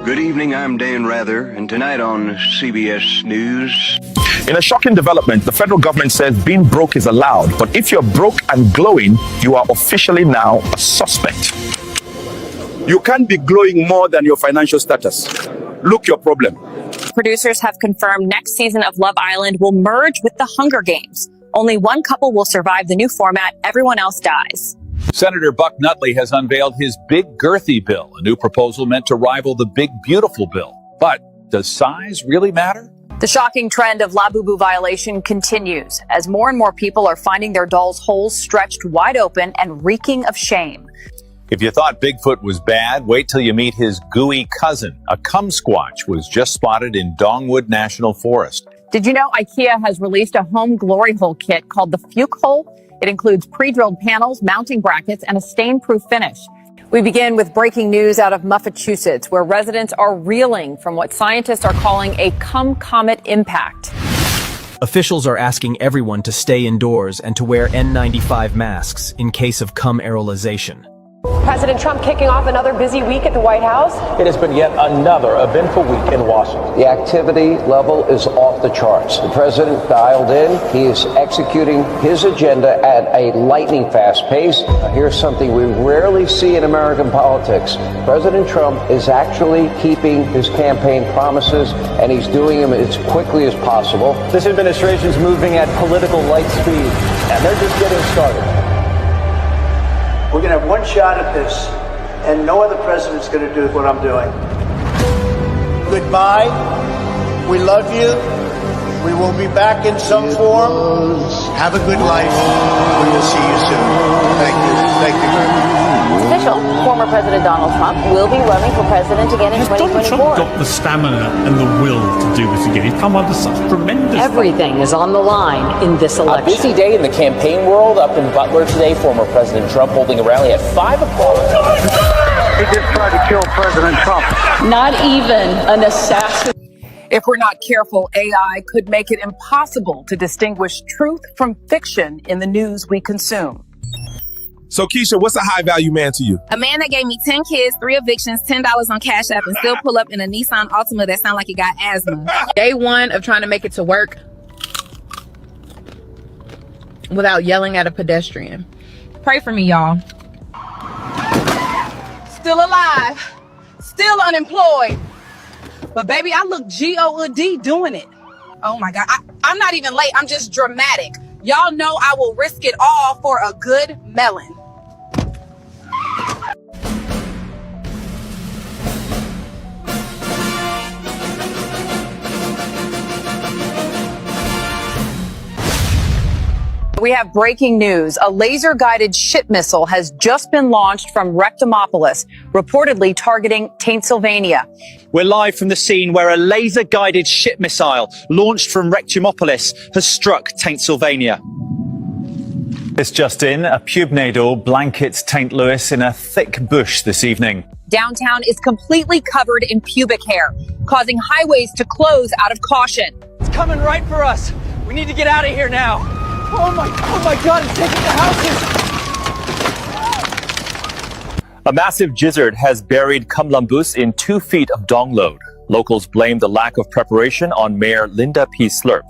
Good evening, I'm Dan Rather, and tonight on CBS News. In a shocking development, the federal government says being broke is allowed, but if you're broke and glowing, you are officially now a suspect. You can't be glowing more than your financial status. Look your problem. Producers have confirmed next season of Love Island will merge with the Hunger Games. Only one couple will survive the new format. Everyone else dies. Senator Buck Nutley has unveiled his Big Girthy Bill, a new proposal meant to rival the Big Beautiful Bill. But does size really matter? The shocking trend of Labubu violation continues as more and more people are finding their dolls' holes stretched wide open and reeking of shame. If you thought Bigfoot was bad, wait till you meet his gooey cousin. A kumsquatch was just spotted in Dongwood National Forest. Did you know IKEA has released a home glory hole kit called the Fuke Hole? It includes pre-drilled panels, mounting brackets, and a stain-proof finish. We begin with breaking news out of Massachusetts, where residents are reeling from what scientists are calling a cum-comet impact. Officials are asking everyone to stay indoors and to wear N95 masks in case of cum aerolization. President Trump kicking off another busy week at the White House. It has been yet another eventful week in Washington. The activity level is off the charts. The president dialed in. He is executing his agenda at a lightning fast pace. Here's something we rarely see in American politics. President Trump is actually keeping his campaign promises, and he's doing them as quickly as possible. This administration's moving at political light speed, and they're just getting started. We're going to have one shot at this, and no other president's going to do what I'm doing. Goodbye. We love you. We will be back in some form. Have a good life. We will see you soon. Thank you. Thank you very much. It's official. Former President Donald Trump will be running for president again in 2024. Donald Trump got the stamina and the will to do this again? He's come under such tremendous... Everything is on the line in this election. A busy day in the campaign world up in Butler today. Former President Trump holding a rally at 5 o'clock. He just tried to kill President Trump. Not even an assassin. If we're not careful, AI could make it impossible to distinguish truth from fiction in the news we consume. So, Keisha, what's a high-value man to you? A man that gave me 10 kids, 3 evictions, $10 on Cash App, and still pull up in a Nissan Altima that sound like it got asthma. Day one of trying to make it to work without yelling at a pedestrian. Pray for me, y'all. Still alive, still unemployed. But baby, I look G-O-D doing it. Oh my God, I'm not even late, I'm just dramatic. Y'all know I will risk it all for a good melon. We have breaking news. A laser-guided ship missile has just been launched from Rectomopolis, reportedly targeting Pennsylvania. We're live from the scene where a laser-guided ship missile launched from Rectomopolis has struck Pennsylvania. This just in, a pubnadal blankets St. Louis in a thick bush this evening. Downtown is completely covered in pubic hair, causing highways to close out of caution. It's coming right for us. We need to get out of here now. Oh my God, it's taking the houses. A massive gizzard has buried Kamlambus in 2 feet of donglode. Locals blame the lack of preparation on Mayor Linda P. Slurp.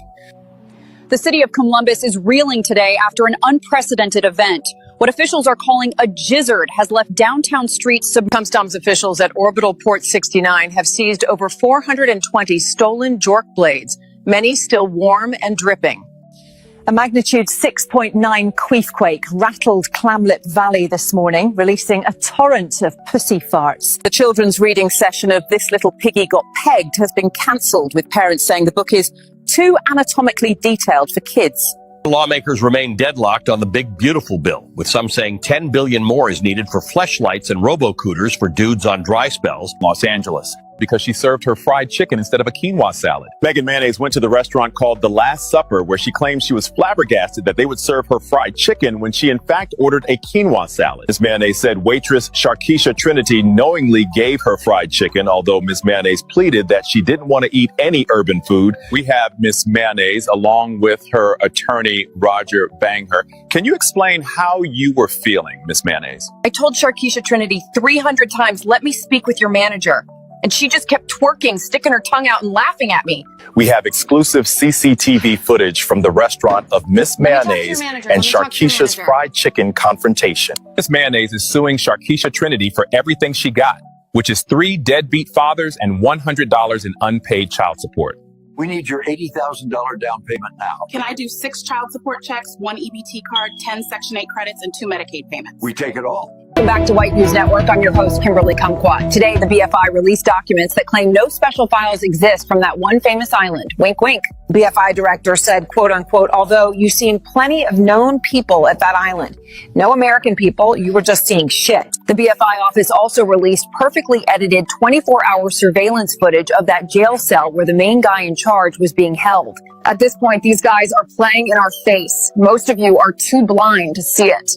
The city of Columbus is reeling today after an unprecedented event. What officials are calling a gizzard has left downtown streets. Customs officials at Orbital Port 69 have seized over 420 stolen jork blades, many still warm and dripping. A magnitude 6.9 queefquake rattled Clamlip Valley this morning, releasing a torrent of pussy farts. The children's reading session of This Little Piggy Got Pegged has been cancelled, with parents saying the book is too anatomically detailed for kids. Lawmakers remain deadlocked on the Big Beautiful Bill, with some saying $10 billion more is needed for fleshlights and robo-cooters for dudes on dry spells. Los Angeles, because she served her fried chicken instead of a quinoa salad. Megan Mayonnaise went to the restaurant called The Last Supper, where she claimed she was flabbergasted that they would serve her fried chicken when she in fact ordered a quinoa salad. Ms. Mayonnaise said waitress Sharkeisha Trinity knowingly gave her fried chicken, although Ms. Mayonnaise pleaded that she didn't want to eat any urban food. We have Ms. Mayonnaise along with her attorney, Roger Bangher. Can you explain how you were feeling, Ms. Mayonnaise? I told Sharkeisha Trinity 300 times, let me speak with your manager. And she just kept twerking, sticking her tongue out and laughing at me. We have exclusive CCTV footage from the restaurant of Miss Mayonnaise and Sharkeisha's fried chicken confrontation. Miss Mayonnaise is suing Sharkeisha Trinity for everything she got, which is 3 deadbeat fathers and $100 in unpaid child support. We need your $80,000 down payment now. Can I do 6 child support checks, 1 EBT card, 10 Section 8 credits, and 2 Medicaid payments? We take it all. Welcome back to White News Network. I'm your host, Kimberly Kumquat. Today, the BFI released documents that claim no special files exist from that one famous island. Wink, wink. BFI director said, quote unquote, although you've seen plenty of known people at that island, no American people, you were just seeing shit. The BFI office also released perfectly edited 24-hour surveillance footage of that jail cell where the main guy in charge was being held. At this point, these guys are playing in our face. Most of you are too blind to see it.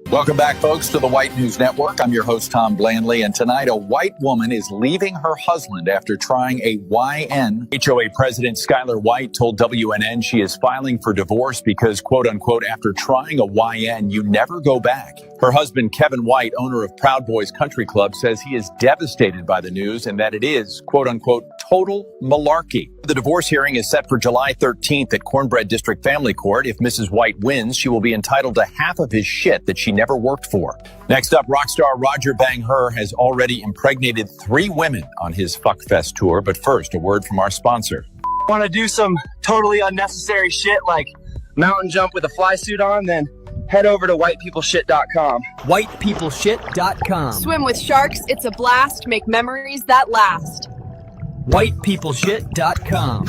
Welcome back, folks, to the White News Network. I'm your host, Tom Blandley, and tonight a white woman is leaving her husband after trying a YN. HOA President Skylar White told WNN she is filing for divorce because, quote unquote, after trying a YN, you never go back. Her husband, Kevin White, owner of Proud Boys Country Club, says he is devastated by the news and that it is, quote unquote, total malarkey. The divorce hearing is set for July 13th at Cornbread District Family Court. If Mrs. White wins, she will be entitled to half of his shit that she never worked for. Next up, rock star Roger Bang-Her has already impregnated 3 women on his Fuckfest tour. But first, a word from our sponsor. Want to do some totally unnecessary shit like mountain jump with a fly suit on? Then head over to whitepeopleshit.com. Whitepeopleshit.com. Swim with sharks, it's a blast. Make memories that last. Whitepeopleshit.com.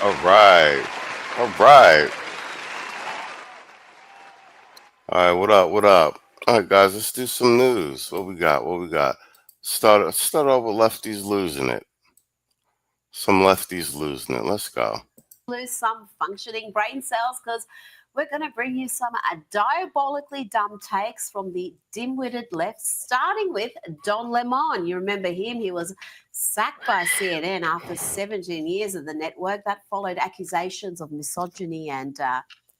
All right. All right. All right, what up? What up? All right, guys, let's do some news. What we got? What we got? Start off with lefties losing it. Some lefties losing it. Let's go. Lose some functioning brain cells because we're going to bring you some diabolically dumb takes from the dim-witted left, starting with Don Lemon. You remember him? He was sacked by CNN after 17 years of the network. That followed accusations of misogyny and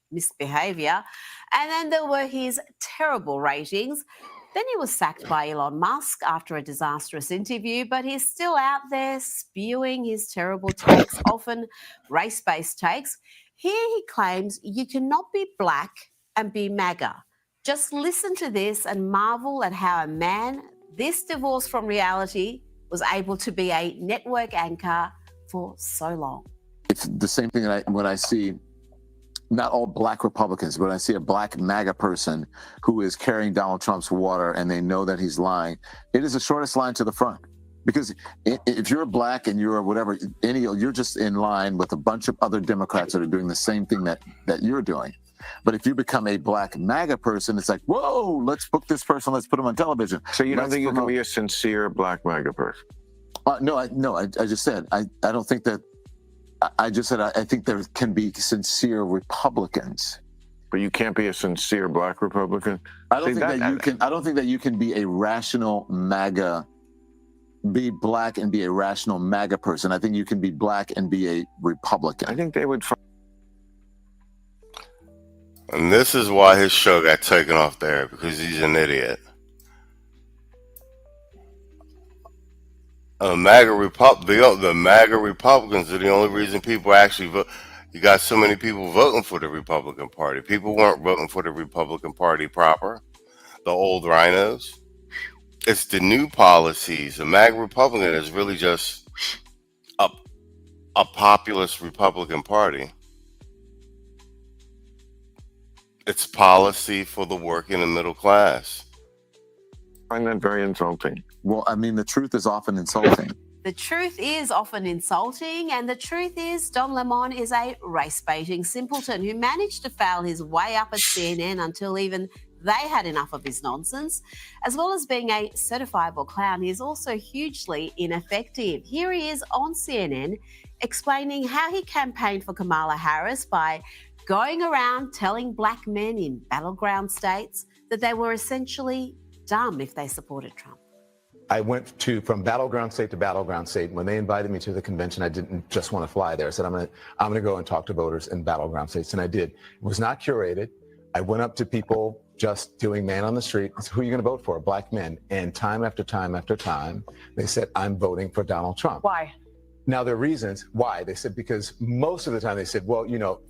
misbehavior. And then there were his terrible ratings. Then he was sacked by Elon Musk after a disastrous interview, but he's still out there spewing his terrible takes, often race-based takes. Here he claims you cannot be black and be MAGA. Just listen to this and marvel at how a man this divorced from reality was able to be a network anchor for so long. It's the same thing that when I see not all black Republicans, but I see a black MAGA person who is carrying Donald Trump's water and they know that he's lying. It is the shortest line to the front. Because if you're black and you're whatever, you're just in line with a bunch of other Democrats that are doing the same thing that you're doing. But if you become a black MAGA person, it's like, whoa, let's book this person, let's put him on television. So you don't think you can be a sincere black MAGA person? I just said, I don't think that, I just said, I think there can be sincere Republicans. But you can't be a sincere black Republican? I don't think that you can be a rational MAGA, be black and be a rational MAGA person. I think you can be black and be a Republican. I think they would. And this is why his show got taken off there, because he's an idiot. The MAGA Republicans are the only reason people actually vote. You got so many people voting for the Republican Party. People weren't voting for the Republican Party proper, the old rhinos. It's the new policies. The MAGA Republican is really just a populist Republican Party. It's policy for the working and middle class. I find that very insulting. Well, I mean, the truth is often insulting. The truth is often insulting, and the truth is Don Lemon is a race-baiting simpleton who managed to foul his way up at CNN until even they had enough of his nonsense. As well as being a certifiable clown, he is also hugely ineffective. Here he is on CNN explaining how he campaigned for Kamala Harris by going around telling black men in battleground states that they were essentially dumb if they supported Trump. I went from battleground state to battleground state. When they invited me to the convention, I didn't just want to fly there. I said, I'm gonna go and talk to voters in battleground states, and I did. It was not curated. I went up to people just doing man on the street. I said, who are you gonna vote for? Black men. And time after time after time, they said, I'm voting for Donald Trump. Why? Now, their reasons why, they said, because most of the time they said, well,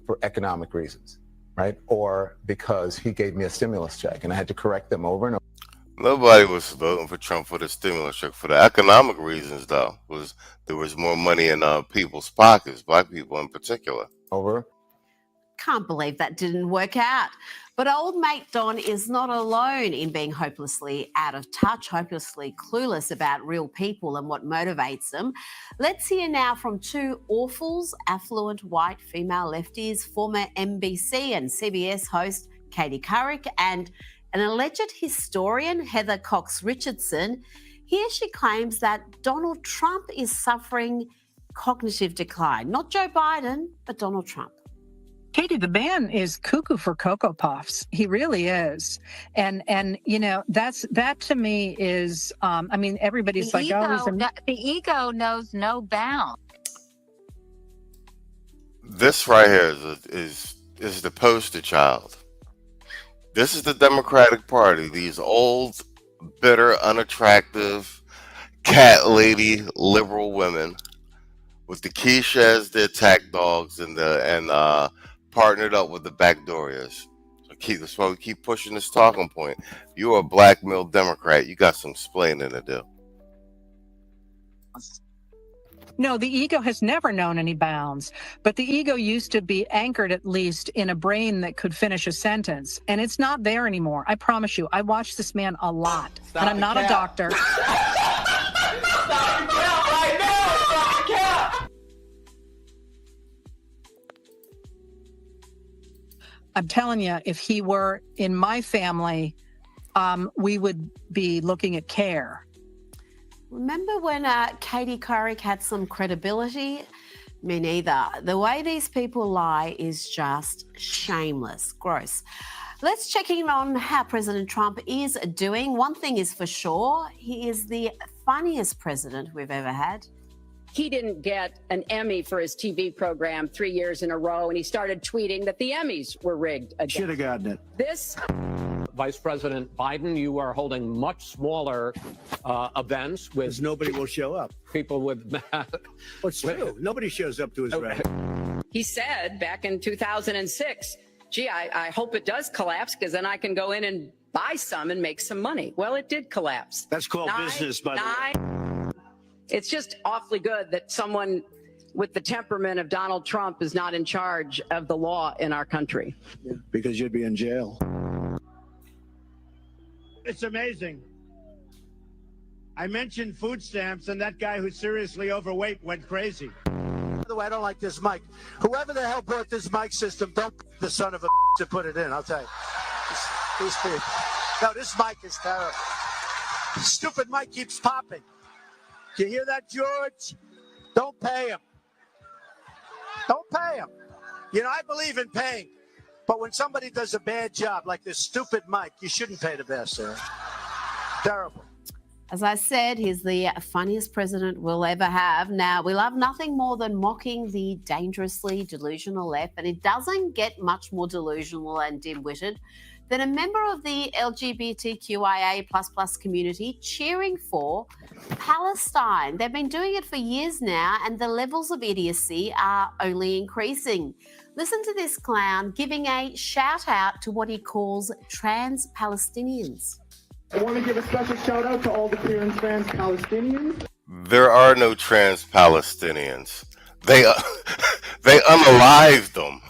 for economic reasons, right? Or because he gave me a stimulus check, and I had to correct them over and over. Nobody was voting for Trump for the stimulus check. For the economic reasons, though, there was more money in people's pockets, black people in particular. Over. Can't believe that didn't work out. But old mate Don is not alone in being hopelessly out of touch, hopelessly clueless about real people and what motivates them. Let's hear now from two awfuls, affluent white female lefties, former NBC and CBS host Katie Couric and an alleged historian, Heather Cox Richardson. Here she claims that Donald Trump is suffering cognitive decline. Not Joe Biden, but Donald Trump. Katie, the man is cuckoo for Cocoa Puffs. He really is. And that to me is, everybody's the like, ego, the ego knows no bounds. This right here is the poster child. This is the Democratic Party. These old, bitter, unattractive, cat lady, liberal women with the quiche as their attack dogs and partnered up with the backdoorians. So we keep pushing this talking point. You're a black male Democrat. You got some explaining to do. No, the ego has never known any bounds, but the ego used to be anchored at least in a brain that could finish a sentence, and it's not there anymore. I promise you. I watch this man a lot, and I'm not a doctor. I'm telling you, if he were in my family, we would be looking at care. Remember when Katie Couric had some credibility? Me neither. The way these people lie is just shameless, gross. Let's check in on how President Trump is doing. One thing is for sure, he is the funniest president we've ever had. He didn't get an Emmy for his TV program 3 years in a row, and he started tweeting that the Emmys were rigged again. Should have gotten it. This... Vice President Biden, you are holding much smaller events with nobody will show up. People with It's true. Nobody shows up to his rally. He said back in 2006, gee, I hope it does collapse because then I can go in and buy some and make some money. Well, it did collapse. That's called business, by the way. It's just awfully good that someone with the temperament of Donald Trump is not in charge of the law in our country. Yeah, because you'd be in jail. It's amazing. I mentioned food stamps, and that guy who's seriously overweight went crazy. By the way, I don't like this mic. Whoever the hell brought this mic system, don't the son of a to put it in, I'll tell you. These people. No, this mic is terrible. Stupid mic keeps popping. Do you hear that, George? Don't pay him. Don't pay him. I believe in paying. But when somebody does a bad job, like this stupid mic, you shouldn't pay the bastard. Terrible. As I said, he's the funniest president we'll ever have. Now, we love nothing more than mocking the dangerously delusional left, but it doesn't get much more delusional and dim-witted Then a member of the LGBTQIA++ community cheering for Palestine. They've been doing it for years now, and the levels of idiocy are only increasing. Listen to this clown giving a shout out to what he calls trans Palestinians. I want to give a special shout out to all the queer and trans Palestinians. There are no trans Palestinians. They unalived them.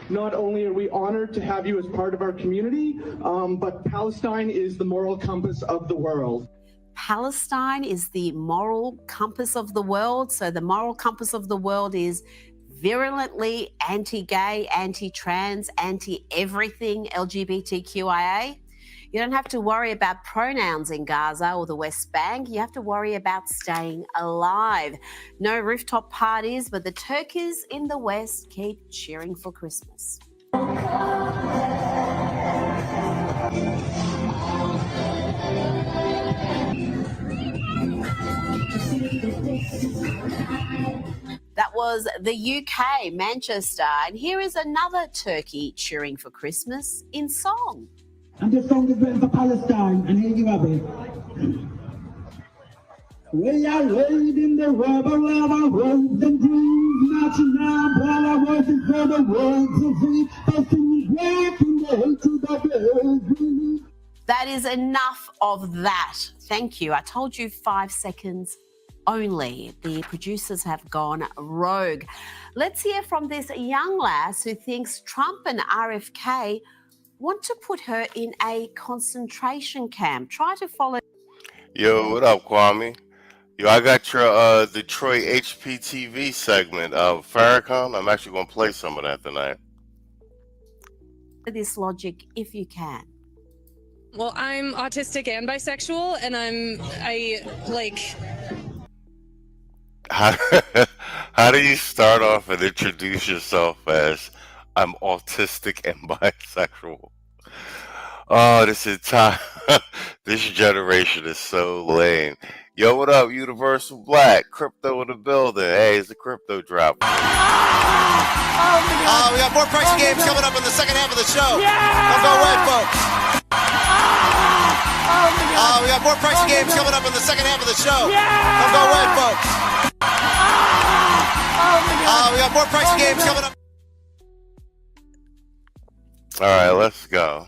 Not only are we honored to have you as part of our community, but Palestine is the moral compass of the world. Palestine is the moral compass of the world. So the moral compass of the world is virulently anti-gay, anti-trans, anti-everything LGBTQIA. You don't have to worry about pronouns in Gaza or the West Bank. You have to worry about staying alive. No rooftop parties, but the turkeys in the West keep cheering for Christmas. That was the UK, Manchester. And here is another turkey cheering for Christmas in song. And this song is written for Palestine, and here you have it. We are laid in the rubber of our roads and dreams, marching on while our words is for the world to free, busting back in the hatred of the earth. That is enough of that. Thank you. I told you 5 seconds only. The producers have gone rogue. Let's hear from this young lass who thinks Trump and RFK want to put her in a concentration camp. Try to follow. Yo, what up, Kwame? Yo, I got your Detroit HPTV segment of Farrakhan. I'm actually going to play some of that tonight. This logic if you can. Well, I'm autistic and bisexual, and How do you start off and introduce yourself as I'm autistic and bisexual? Oh, this generation is so lame. Yo, what up, Universal Black? Crypto in the building. Hey, it's a crypto drop. We got more pricey games coming up in the second half of the show. Don't go away, folks. We got more pricey games coming up in the second half of the show. Don't go away, folks. We got more pricey games coming up. All right, let's go.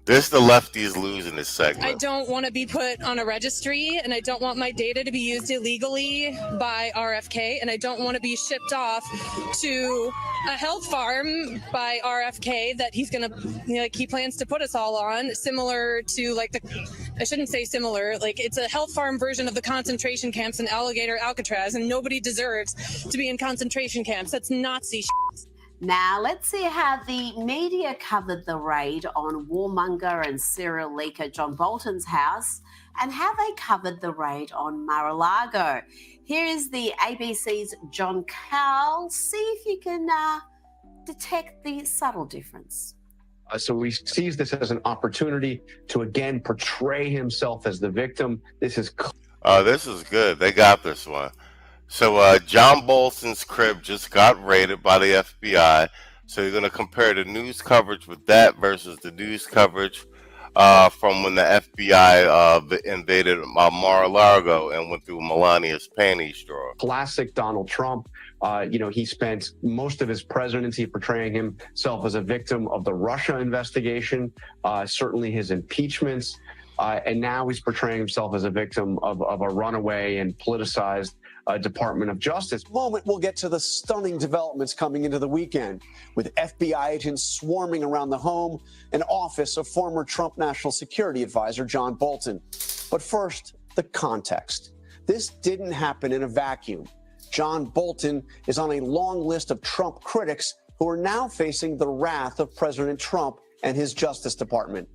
This the lefties losing this segment. I don't want to be put on a registry, and I don't want my data to be used illegally by RFK, and I don't want to be shipped off to a health farm by RFK that he's gonna, he plans to put us all on, similar to I shouldn't say similar, it's a health farm version of the concentration camps in Alcatraz, and nobody deserves to be in concentration camps. That's Nazi shit. Now, let's see how the media covered the raid on warmonger and serial leaker John Bolton's house and how they covered the raid on Mar-a-Lago. Here is the ABC's John Cowell. See if you can detect the subtle difference. So he sees this as an opportunity to again portray himself as the victim. This is good. They got this one. So John Bolton's crib just got raided by the FBI. So you're going to compare the news coverage with that versus the news coverage from when the FBI invaded Mar-a-Lago and went through Melania's panties drawer. Classic Donald Trump. He spent most of his presidency portraying himself as a victim of the Russia investigation, certainly his impeachments, and now he's portraying himself as a victim of a runaway and politicized Department of Justice. Moment, we'll get to the stunning developments coming into the weekend with FBI agents swarming around the home and office of former Trump National Security Advisor John Bolton. But first, the context. This didn't happen in a vacuum. John Bolton is on a long list of Trump critics who are now facing the wrath of President Trump and his Justice Department.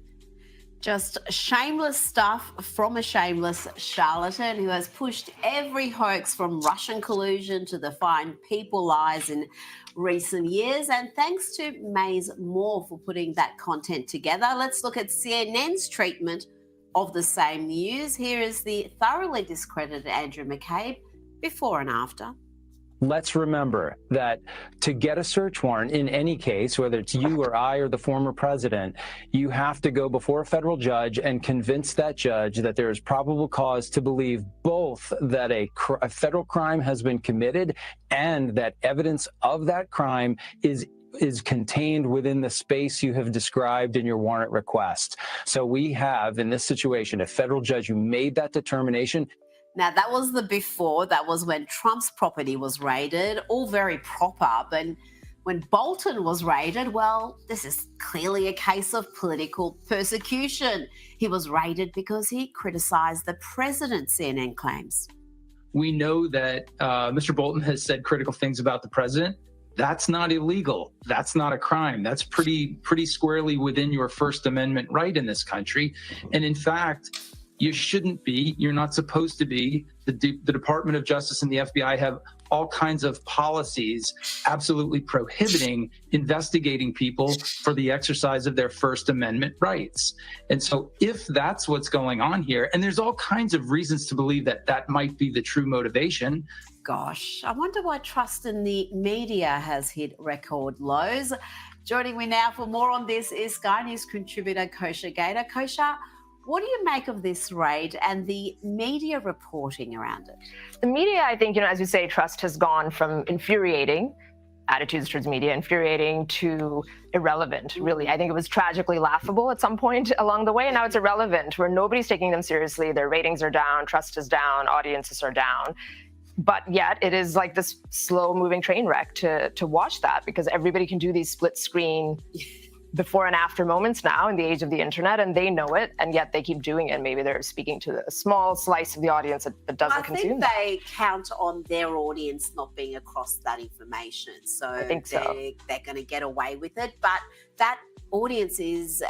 Just shameless stuff from a shameless charlatan who has pushed every hoax from Russian collusion to the Fine People lies in recent years. And thanks to Maze Moore for putting that content together. Let's look at CNN's treatment of the same news. Here is the thoroughly discredited Andrew McCabe before and after. Let's remember that to get a search warrant in any case, whether it's you or I or the former president, you have to go before a federal judge and convince that judge that there is probable cause to believe both that a federal crime has been committed and that evidence of that crime is contained within the space you have described in your warrant request. So we have, in this situation, a federal judge who made that determination. Now, that was the before. That was when Trump's property was raided, all very proper. But when Bolton was raided, well, this is clearly a case of political persecution. He was raided because he criticized the president, CNN claims. We know that Mr. Bolton has said critical things about the president. That's not illegal. That's not a crime. That's pretty squarely within your First Amendment right in this country. And in fact, you shouldn't be. You're not supposed to be. The Department of Justice and the FBI have all kinds of policies absolutely prohibiting investigating people for the exercise of their First Amendment rights. And so if that's what's going on here, and there's all kinds of reasons to believe that that might be the true motivation. Gosh, I wonder why trust in the media has hit record lows. Joining me now for more on this is Sky News contributor Kosha Gator. Kosha, what do you make of this raid and the media reporting around it? The media, I think, as you say, trust has gone from infuriating attitudes towards media, infuriating to irrelevant, really. I think it was tragically laughable at some point along the way, and now it's irrelevant, where nobody's taking them seriously. Their ratings are down, trust is down, audiences are down. But yet it is like this slow-moving train wreck to watch that, because everybody can do these split-screen before and after moments now in the age of the internet, and they know it, and yet they keep doing it. Maybe they're speaking to a small slice of the audience that doesn't consume that. I think they count on their audience not being across that information. So I think they're going to get away with it. But that audience is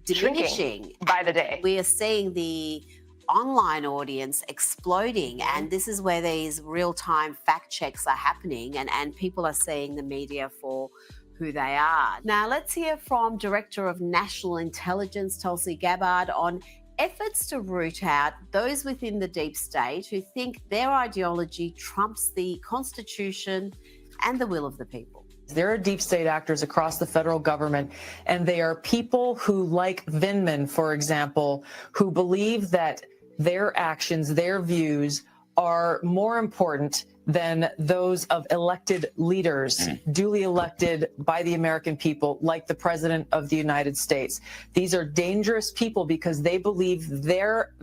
diminishing shrinking by the day. We are seeing the online audience exploding, and this is where these real-time fact checks are happening, and people are seeing the media for who they are. Now, let's hear from Director of National Intelligence, Tulsi Gabbard, on efforts to root out those within the deep state who think their ideology trumps the Constitution and the will of the people. There are deep state actors across the federal government, and they are people who, like Vindman, for example, who believe that their actions, their views are more important than those of elected leaders, duly elected by the American people, like the President of the United States. These are dangerous people because they believe their...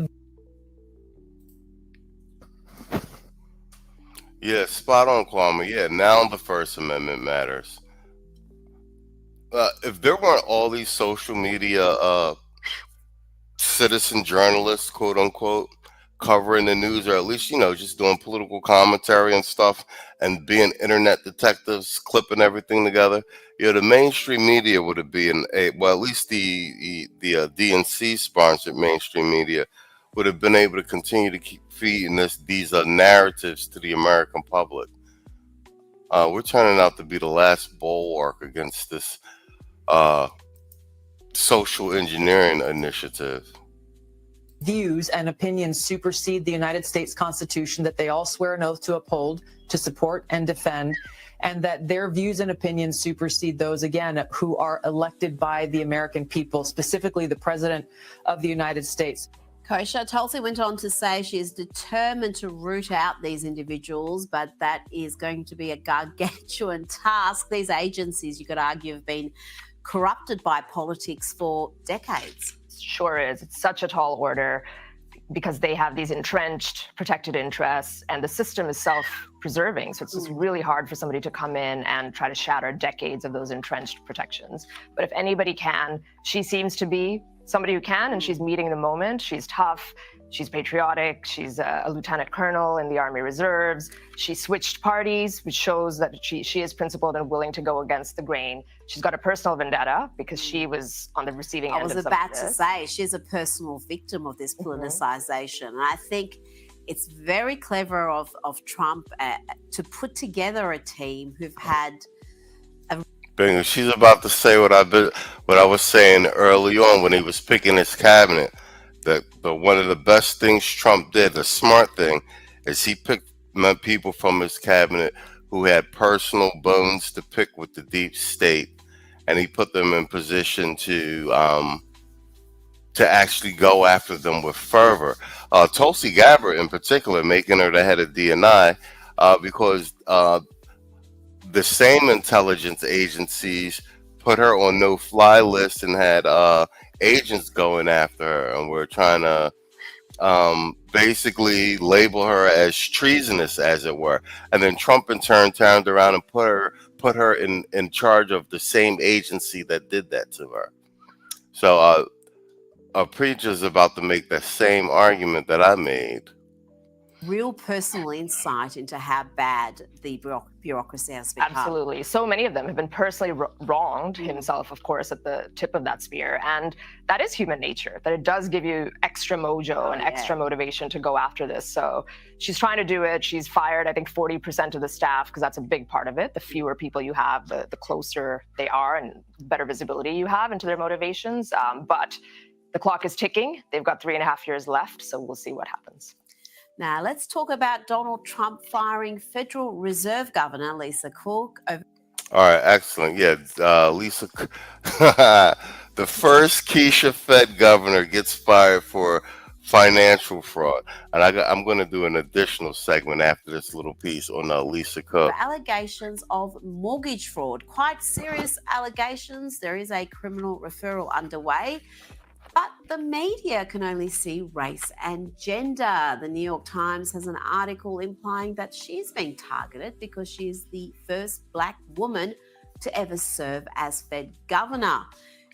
Yeah, spot on, Kwame. Yeah, now the First Amendment matters. If there weren't all these social media citizen journalists, quote unquote, covering the news, or at least, just doing political commentary and stuff, and being internet detectives, clipping everything together, the mainstream media would have been at least the DNC sponsored mainstream media would have been able to continue to keep feeding these narratives to the American public. We're turning out to be the last bulwark against this social engineering initiative. Views and opinions supersede the United States Constitution that they all swear an oath to uphold, to support and defend, and that their views and opinions supersede those, again, who are elected by the American people, specifically the President of the United States. Kosha, Tulsi went on to say she is determined to root out these individuals, but that is going to be a gargantuan task. These agencies, you could argue, have been corrupted by politics for decades. Sure is. It's such a tall order because they have these entrenched protected interests, and the system is self-preserving. So it's just really hard for somebody to come in and try to shatter decades of those entrenched protections. But if anybody can, she seems to be somebody who can, and she's meeting the moment. She's tough. She's patriotic. She's a lieutenant colonel in the Army Reserves. She switched parties, which shows that she is principled and willing to go against the grain. She's got a personal vendetta because she was on the receiving end of some of this. I was about to say, she's a personal victim of this politicization. And I think it's very clever of Trump to put together a team who've had Bingo. She's about to say what I was saying early on when he was picking his cabinet. That But one of the best things Trump did, the smart thing, is he picked people from his cabinet who had personal bones to pick with the deep state, and he put them in position to actually go after them with fervor. Tulsi Gabbard, in particular, making her the head of DNI, because the same intelligence agencies put her on no-fly list and had agents going after her, and we're trying to basically label her as treasonous, as it were. And then Trump in turn turned around and put her in charge of the same agency that did that to her. So a preacher's about to make the same argument that I made. Real personal insight into how bad the bureaucracy has become. Absolutely. So many of them have been personally wronged, himself, of course, at the tip of that spear. And that is human nature, that it does give you extra mojo and extra motivation to go after this. So she's trying to do it. She's fired, I think, 40% of the staff, because that's a big part of it. The fewer people you have, the closer they are and better visibility you have into their motivations. But the clock is ticking. They've got 3.5 years left, so we'll see what happens. Now, let's talk about Donald Trump firing Federal Reserve Governor Lisa Cook. All right, excellent. Yeah, Lisa, the first Keisha Fed governor gets fired for financial fraud. And I'm going to do an additional segment after this little piece on Lisa Cook. Allegations of mortgage fraud, quite serious allegations. There is a criminal referral underway. But the media can only see race and gender. The New York Times has an article implying that she's being targeted because she's the first Black woman to ever serve as Fed governor.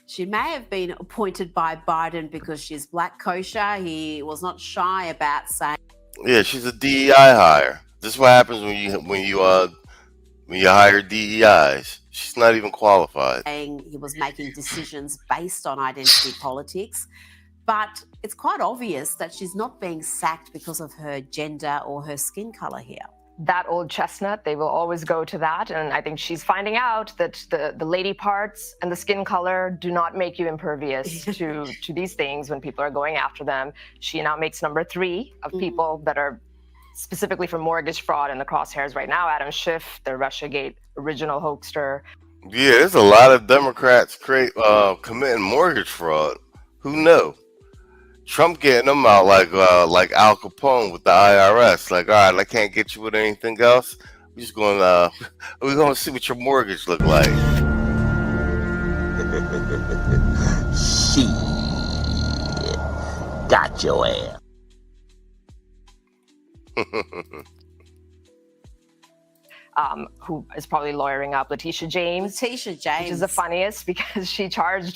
She may have been appointed by Biden because she's Black kosher. He was not shy about saying, yeah, she's a DEI hire. This is what happens when you hire DEIs. She's not even qualified. He was making decisions based on identity politics. But it's quite obvious that she's not being sacked because of her gender or her skin color here. That old chestnut, they will always go to that. And I think she's finding out that the lady parts and the skin color do not make you impervious to these things when people are going after them. She now makes number 3 of people that are specifically for mortgage fraud in the crosshairs right now. Adam Schiff, the Russiagate original hoaxer. Yeah, there's a lot of Democrats committing mortgage fraud. Who knew? Trump getting them out like Al Capone with the IRS. Like, all right, I can't get you with anything else. We're just going we're gonna see what your mortgage look like. Shit, got your ass. Who is probably lawyering up Letitia James. Which is the funniest because she charged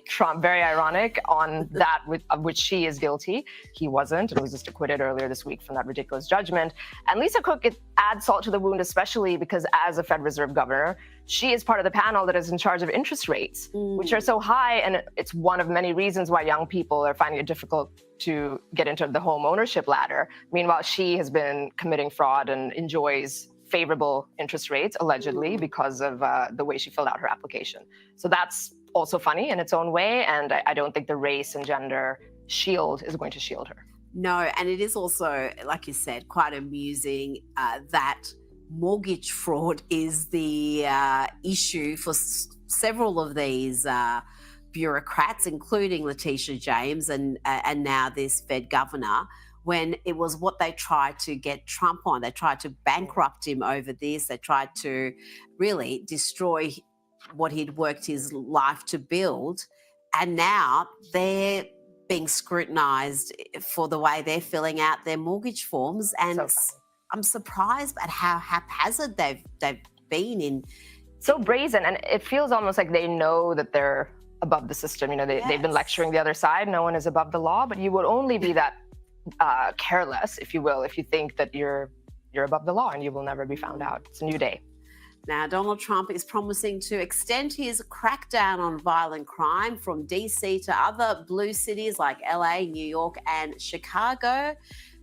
Trump, very ironic, on that of which she is guilty. He wasn't, and was just acquitted earlier this week from that ridiculous judgment. And Lisa Cook, it adds salt to the wound, especially because as a Fed Reserve governor, she is part of the panel that is in charge of interest rates, which are so high. And it's one of many reasons why young people are finding it difficult to get into the home ownership ladder. Meanwhile, she has been committing fraud and enjoys favorable interest rates, allegedly, because of the way she filled out her application. So that's also funny in its own way. And I don't think the race and gender shield is going to shield her. No, and it is also, like you said, quite amusing that mortgage fraud is the issue for several of these bureaucrats, including Letitia James and now this Fed governor, when it was what they tried to get Trump on. They tried to bankrupt him over this. They tried to really destroy what he'd worked his life to build. And now they're being scrutinized for the way they're filling out their mortgage forms. And I'm surprised at how haphazard they've been in. So brazen. And it feels almost like they know that they're above the system. You know, they've been lecturing the other side. No one is above the law, but you would only be that careless, if you will, if you think that you're above the law and you will never be found out. It's a new day. Now, Donald Trump is promising to extend his crackdown on violent crime from DC to other blue cities like LA, New York, and Chicago.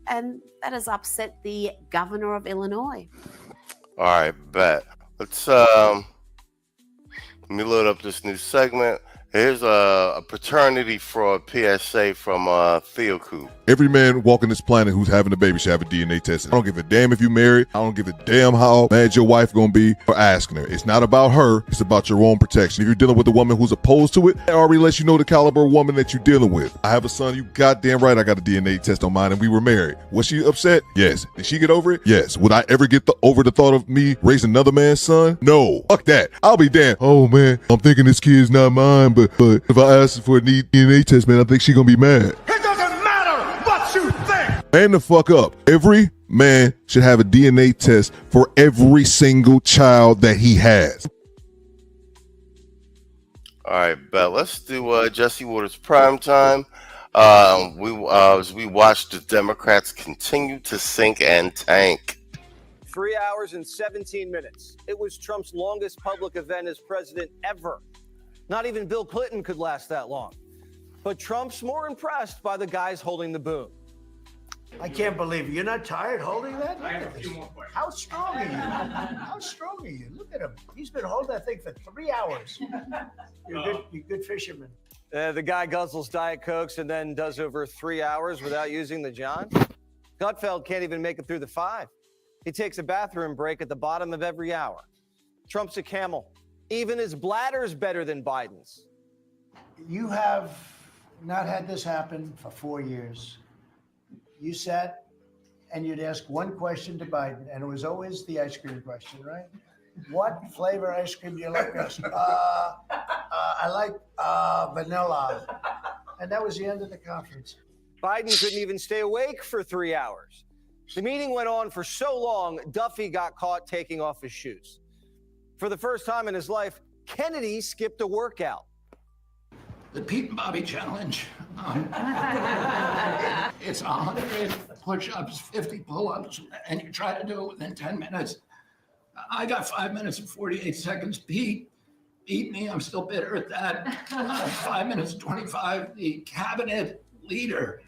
And that has upset the governor of Illinois. All right, bet. Let's let me load up this new segment. Here's a paternity fraud PSA from Theo Coop. Every man walking this planet who's having a baby should have a DNA test. I don't give a damn if you married. I don't give a damn how mad your wife gonna be for asking her. It's not about her. It's about your own protection. If you're dealing with a woman who's opposed to it, that already lets you know the caliber of woman that you're dealing with. I have a son. You goddamn right I got a DNA test on mine, and we were married. Was she upset? Yes. Did she get over it? Yes. Would I ever get over the thought of me raising another man's son? No. Fuck that. I'll be damned. Oh man, I'm thinking this kid's not mine, but if I ask her for a DNA test, man, I think she gonna be mad. It doesn't matter what you think. Man the fuck up. Every man should have a DNA test for every single child that he has. All right, bet. Let's do Jesse Waters prime time. As we watch the Democrats continue to sink and tank. 3 hours and 17 minutes. It was Trump's longest public event as president ever. Not even Bill Clinton could last that long. But Trump's more impressed by the guys holding the boom. I can't believe it. You're not tired holding that? How strong are you? How strong are you? Look at him. He's been holding that thing for 3 hours. You're a good fisherman. The guy guzzles Diet Cokes and then does over 3 hours without using the John. Gutfeld can't even make it through the 5. He takes a bathroom break at the bottom of every hour. Trump's a camel. Even his bladder's better than Biden's. You have not had this happen for 4 years. You sat and you'd ask one question to Biden, and it was always the ice cream question, right? What flavor ice cream do you like best? I like vanilla. And that was the end of the conference. Biden couldn't even stay awake for 3 hours. The meeting went on for so long, Duffy got caught taking off his shoes. For the first time in his life, Kennedy skipped a workout. The Pete and Bobby Challenge. It's 100 push-ups, 50 pull-ups, and you try to do it within 10 minutes. I got 5 minutes and 48 seconds. Pete beat me. I'm still bitter at that. 5 minutes and 25. The cabinet leader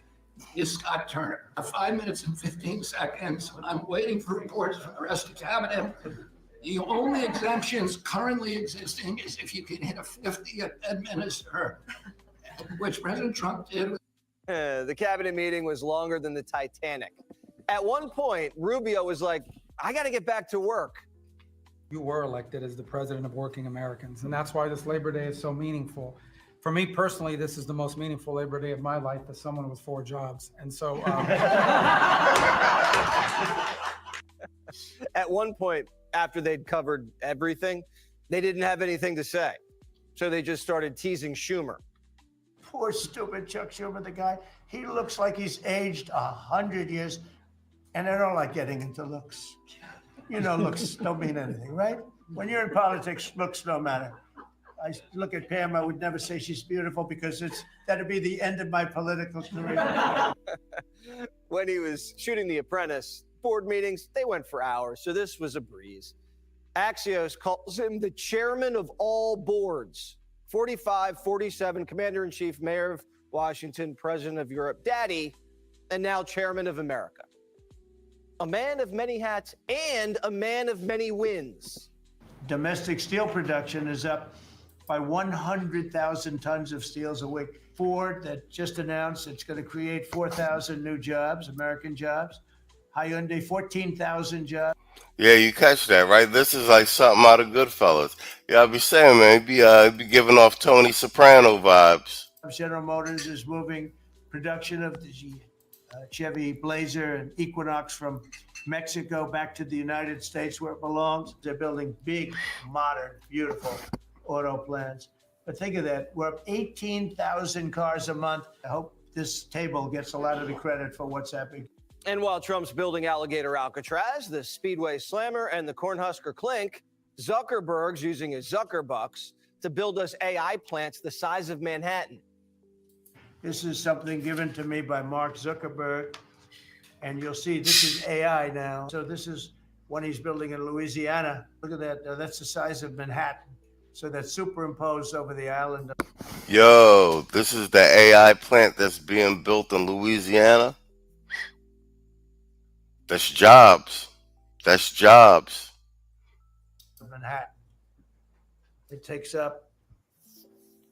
is Scott Turner. 5 minutes and 15 seconds. I'm waiting for reports from the rest of the cabinet. The only exemptions currently existing is if you can hit a 50 at Bedminster, which President Trump did. The cabinet meeting was longer than the Titanic. At one point, Rubio was like, I got to get back to work. You were elected as the president of working Americans, and that's why this Labor Day is so meaningful. For me personally, this is the most meaningful Labor Day of my life as someone with 4 jobs. And so at one point, after they'd covered everything, they didn't have anything to say. So they just started teasing Schumer. Poor stupid Chuck Schumer, the guy. He looks like he's aged 100 years. And I don't like getting into looks. You know, looks don't mean anything, right? When you're in politics, looks don't matter. I look at Pam, I would never say she's beautiful because that'd be the end of my political career. When he was shooting The Apprentice, board meetings, they went for hours, so this was a breeze. Axios calls him the chairman of all boards. 45, 47, commander-in-chief, mayor of Washington, president of Europe, daddy, and now chairman of America. A man of many hats and a man of many wins. Domestic steel production is up by 100,000 tons of steels a week. Ford that just announced it's going to create 4,000 new jobs, American jobs. Hyundai, 14,000 jobs. Yeah, you catch that, right? This is like something out of Goodfellas. Yeah, I'll be saying, man, be giving off Tony Soprano vibes. General Motors is moving production of the Chevy Blazer and Equinox from Mexico back to the United States where it belongs. They're building big, modern, beautiful auto plants. But think of that. We're up 18,000 cars a month. I hope this table gets a lot of the credit for what's happening. And while Trump's building Alligator Alcatraz, the Speedway Slammer, and the Cornhusker Clink, Zuckerberg's using his Zuckerbucks to build us AI plants the size of Manhattan. This is something given to me by Mark Zuckerberg. And you'll see this is AI now. So this is one he's building in Louisiana. Look at that. That's the size of Manhattan. So that's superimposed over the island. Yo, this is the AI plant that's being built in Louisiana. That's jobs. That's jobs. Manhattan. It takes up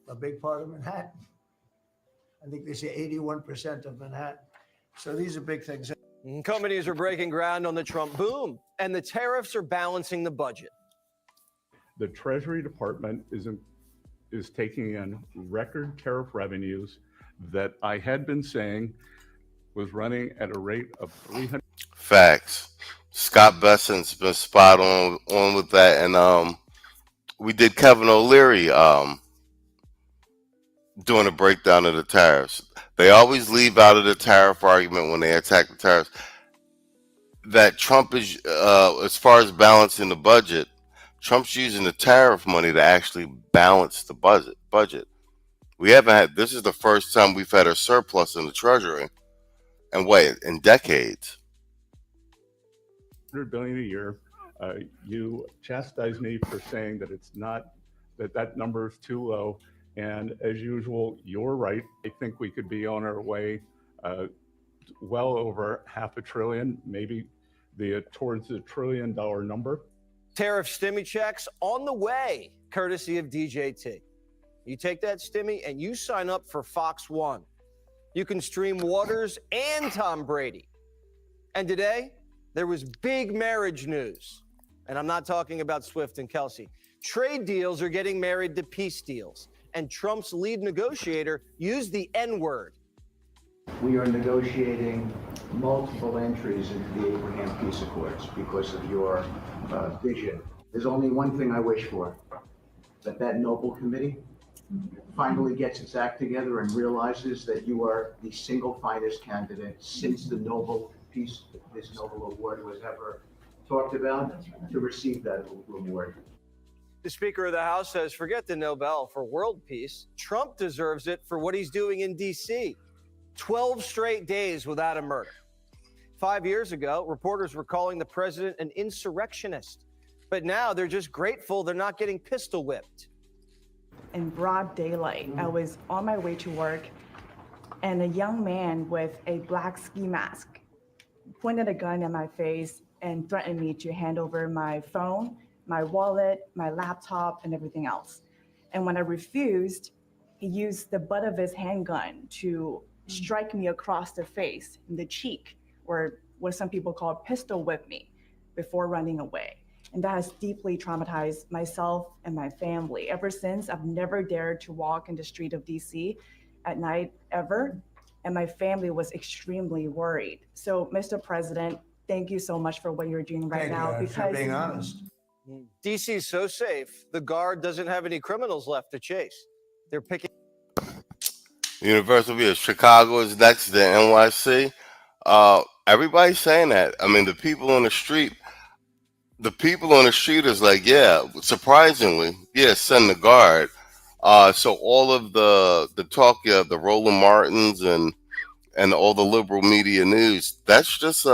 a big part of Manhattan. I think they say 81% of Manhattan. So these are big things. Companies are breaking ground on the Trump boom, and the tariffs are balancing the budget. The Treasury Department is taking in record tariff revenues that I had been saying was running at a rate of 300. Facts. Scott Bessent's been spot on with that, and we did Kevin O'Leary doing a breakdown of the tariffs. They always leave out of the tariff argument when they attack the tariffs that Trump is, as far as balancing the budget, Trump's using the tariff money to actually balance the budget. We haven't had, this is the first time we've had a surplus in the Treasury, and in decades. $100 billion a year. You chastise me for saying that it's not, that number is too low. And as usual, you're right. I think we could be on our way well over $500 billion, maybe towards the $1 trillion number. Tariff stimmy checks on the way, courtesy of DJT. You take that stimmy and you sign up for Fox One. You can stream Waters and Tom Brady. And today, there was big marriage news. And I'm not talking about Swift and Kelsey. Trade deals are getting married to peace deals. And Trump's lead negotiator used the N-word. We are negotiating multiple entries into the Abraham Peace Accords because of your vision. There's only one thing I wish for, that noble committee finally gets its act together and realizes that you are the single finest candidate since the Nobel Peace, this Nobel Award was ever talked about, to receive that reward. The Speaker of the House says, forget the Nobel for world peace. Trump deserves it for what he's doing in D.C. 12 straight days without a murder. 5 years ago, reporters were calling the president an insurrectionist. But now they're just grateful they're not getting pistol whipped. In broad daylight, I was on my way to work, and a young man with a black ski mask pointed a gun at my face and threatened me to hand over my phone, my wallet, my laptop, and everything else. And when I refused, he used the butt of his handgun to strike me across the face, in the cheek, or what some people call pistol whip me, before running away. And that has deeply traumatized myself and my family. Ever since, I've never dared to walk in the street of DC at night ever. And my family was extremely worried. So, Mr. President, thank you so much for what you're doing right now. Because for being honest. DC's so safe, the Guard doesn't have any criminals left to chase. They're picking. Universal view. Chicago is next to NYC. Everybody's saying that. I mean, the people on the street is like, yeah, surprisingly, yeah, send the Guard. So all of the talk, the Roland Martins and all the liberal media news, that's just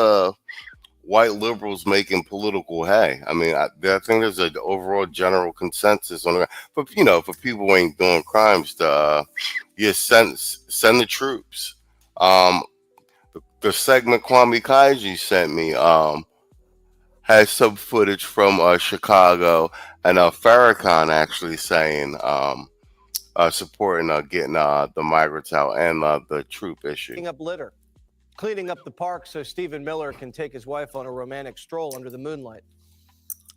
white liberals making political hay. I mean, I think there's an overall general consensus on it. But for people who ain't doing crimes, send the troops. The segment Kwame Kaiji sent me has some footage from Chicago, and Farrakhan actually saying supporting getting the migrants out and the troop issue. Cleaning up litter, cleaning up the park so Stephen Miller can take his wife on a romantic stroll under the moonlight.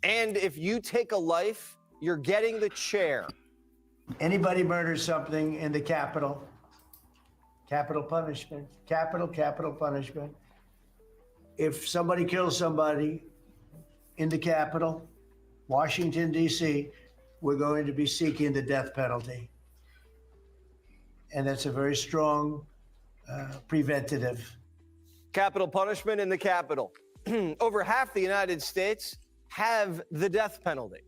And if you take a life, you're getting the chair. Anybody murders something in the Capitol, capital punishment, capital punishment. If somebody kills somebody in the Capitol, Washington, D.C., we're going to be seeking the death penalty. And that's a very strong preventative. Capital punishment in the Capitol. Over half the United States have the death penalty.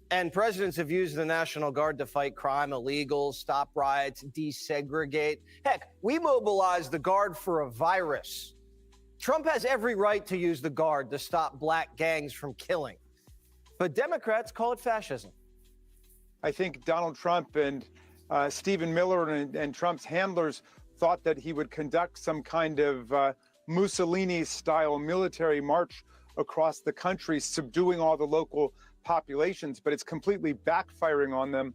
And presidents have used the National Guard to fight crime, illegals, stop riots, desegregate. Heck, we mobilized the Guard for a virus. Trump has every right to use the Guard to stop black gangs from killing. But Democrats call it fascism. I think Donald Trump and Stephen Miller and Trump's handlers thought that he would conduct some kind of Mussolini-style military march across the country, subduing all the local populations, but it's completely backfiring on them.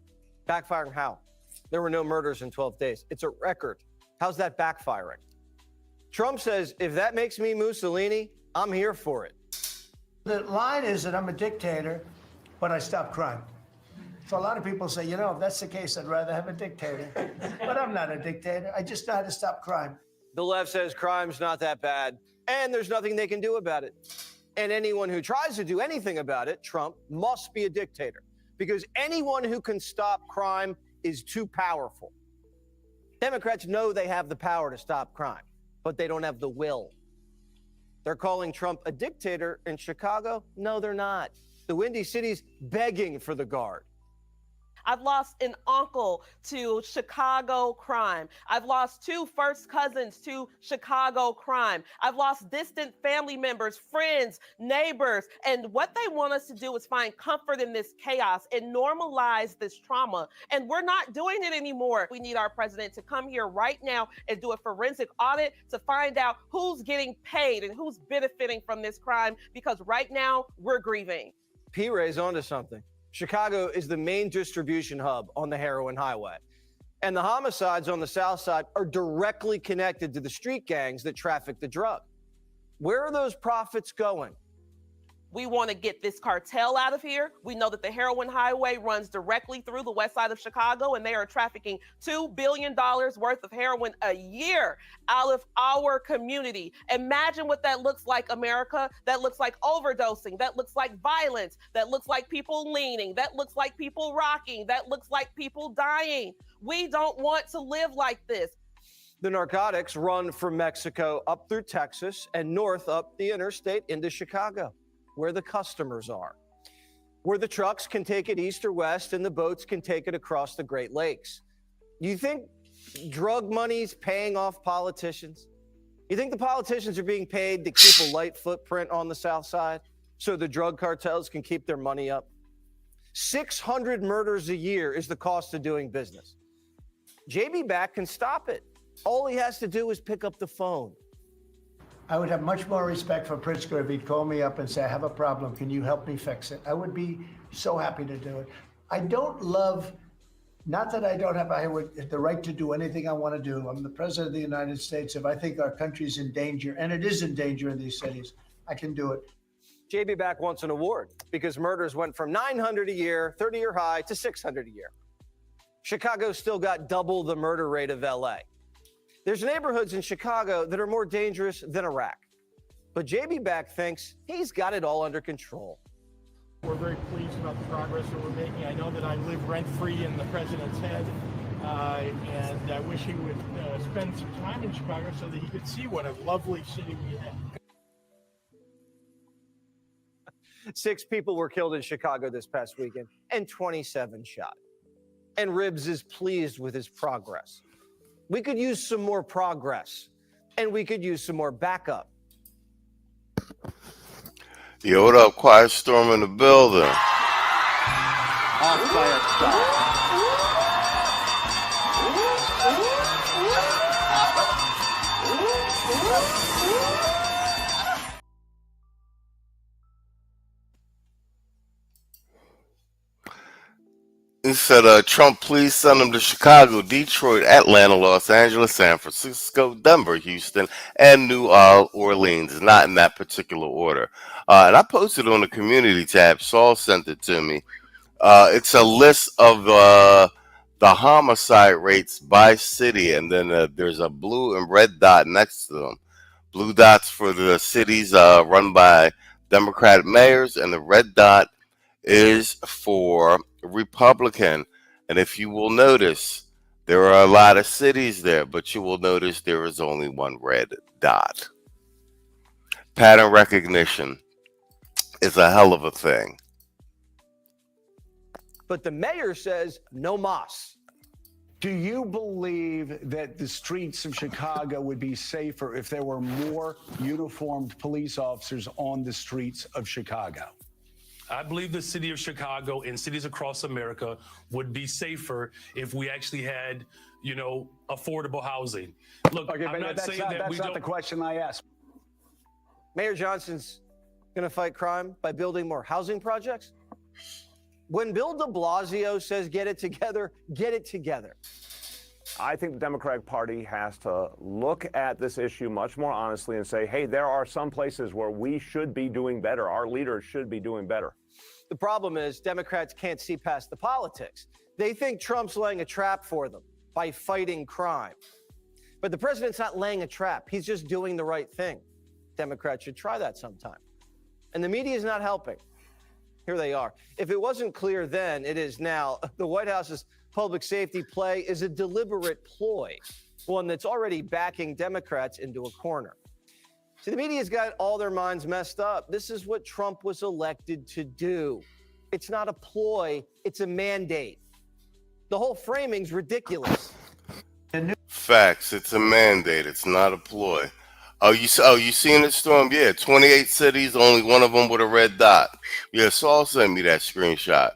Backfiring how? There were no murders in 12 days. It's a record. How's that backfiring? Trump says, if that makes me Mussolini, I'm here for it. The line is that I'm a dictator, but I stop crime. So a lot of people say, you know, if that's the case, I'd rather have a dictator. But I'm not a dictator. I just know how to stop crime. The left says crime's not that bad, and there's nothing they can do about it. And anyone who tries to do anything about it, Trump, must be a dictator. Because anyone who can stop crime is too powerful. Democrats know they have the power to stop crime, but they don't have the will. They're calling Trump a dictator in Chicago? No, they're not. The Windy City's begging for the guard. I've lost an uncle to Chicago crime. I've lost 2 first cousins to Chicago crime. I've lost distant family members, friends, neighbors. And what they want us to do is find comfort in this chaos and normalize this trauma. And we're not doing it anymore. We need our president to come here right now and do a forensic audit to find out who's getting paid and who's benefiting from this crime, because right now we're grieving. P. Ray's onto something. Chicago is the main distribution hub on the heroin highway. And the homicides on the south side are directly connected to the street gangs that traffic the drug. Where are those profits going? We want to get this cartel out of here. We know that the heroin highway runs directly through the west side of Chicago, and they are trafficking $2 billion worth of heroin a year out of our community. Imagine what that looks like, America. That looks like overdosing. That looks like violence. That looks like people leaning. That looks like people rocking. That looks like people dying. We don't want to live like this. The narcotics run from Mexico up through Texas and north up the interstate into Chicago, where the customers are, where the trucks can take it east or west and the boats can take it across the Great Lakes. You think drug money's paying off politicians? You think the politicians are being paid to keep a light footprint on the south side so the drug cartels can keep their money up? 600 murders a year is the cost of doing business. JB Back can stop it. All he has to do is pick up the phone. I would have much more respect for Pritzker if he'd call me up and say, I have a problem. Can you help me fix it? I would be so happy to do it. I don't love, not that I don't have the right to do anything I want to do. I'm the president of the United States. If I think our country's in danger, and it is in danger in these cities, I can do it. JB Back wants an award because murders went from 900 a year, 30-year high, to 600 a year. Chicago's still got double the murder rate of LA. There's neighborhoods in Chicago that are more dangerous than Iraq. But JB Back thinks he's got it all under control. We're very pleased about the progress that we're making. I know that I live rent-free in the president's head, and I wish he would spend some time in Chicago so that he could see what a lovely city we have. 6 people were killed in Chicago this past weekend, and 27 shot. And Ribbs is pleased with his progress. We could use some more progress, and we could use some more backup. Yo, what up? Quiet storm in the building. Off by a stop. He said, Trump, please send them to Chicago, Detroit, Atlanta, Los Angeles, San Francisco, Denver, Houston, and New Orleans. Not in that particular order. And I posted on the community tab. Saul sent it to me. It's a list of the homicide rates by city, and then there's a blue and red dot next to them. Blue dots for the cities run by Democratic mayors, and the red dot is for Republican. And if you will notice, there are a lot of cities there, but you will notice there is only one red dot. Pattern recognition is a hell of a thing. But the mayor says no mas. Do you believe that the streets of Chicago would be safer if there were more uniformed police officers on the streets of Chicago? I believe the city of Chicago and cities across America would be safer if we actually had, affordable housing. Look, okay, I'm not saying that we don't. That's not the question I asked. Mayor Johnson's going to fight crime by building more housing projects? When Bill de Blasio says get it together, get it together. I think the Democratic Party has to look at this issue much more honestly and say, hey, there are some places where we should be doing better. Our leaders should be doing better. The problem is Democrats can't see past the politics. They think Trump's laying a trap for them by fighting crime. But the president's not laying a trap. He's just doing the right thing. Democrats should try that sometime. And the media is not helping. Here they are. If it wasn't clear then, it is now. The White House's public safety play is a deliberate ploy, one that's already backing Democrats into a corner. See, the media's got all their minds messed up. This is what Trump was elected to do. It's not a ploy, it's a mandate. The whole framing's ridiculous. Facts. It's a mandate. It's not a ploy. You seen it, Storm? Yeah, 28 cities, only one of them with a red dot. Yeah, Saul sent me that screenshot.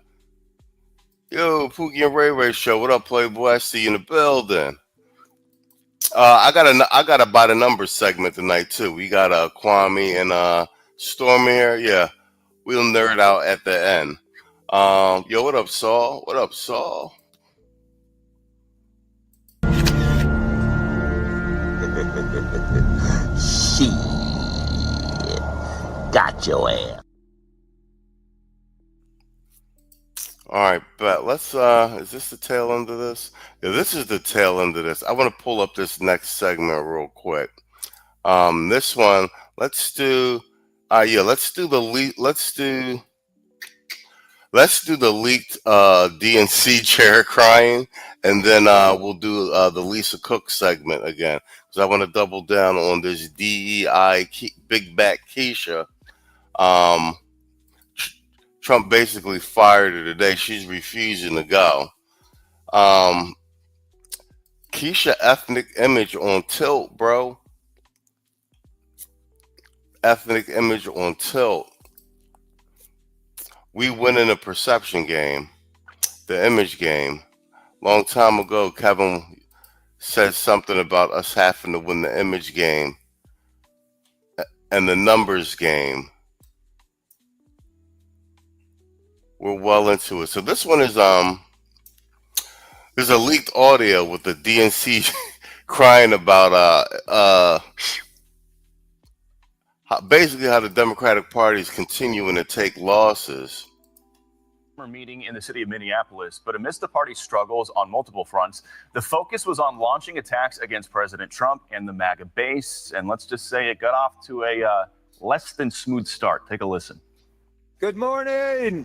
Yo, Pookie and Ray Ray show. What up, Playboy? I see you in the building. I got a by the numbers segment tonight too. We got Kwame and Storm here. Yeah, we'll nerd out at the end. Yo, what up, Saul? What up, Saul? Shit. Got your ass. All right, but let's, is this the tail end of this? Yeah, this is the tail end of this. I want to pull up this next segment real quick. This one, let's do the leaked DNC chair crying, and then we'll do the Lisa Cook segment again, because I want to double down on this DEI Big Back Keisha. Trump basically fired her today. She's refusing to go. Keisha ethnic image on tilt, bro. Ethnic image on tilt. We win in a perception game, the image game. Long time ago, Kevin said something about us having to win the image game and the numbers game. We're well into it. So this one is there's a leaked audio with the DNC crying about basically how the Democratic Party is continuing to take losses. Meeting in the city of Minneapolis, but amidst the party's struggles on multiple fronts, the focus was on launching attacks against President Trump and the MAGA base. And let's just say it got off to a less than smooth start. Take a listen. Good morning.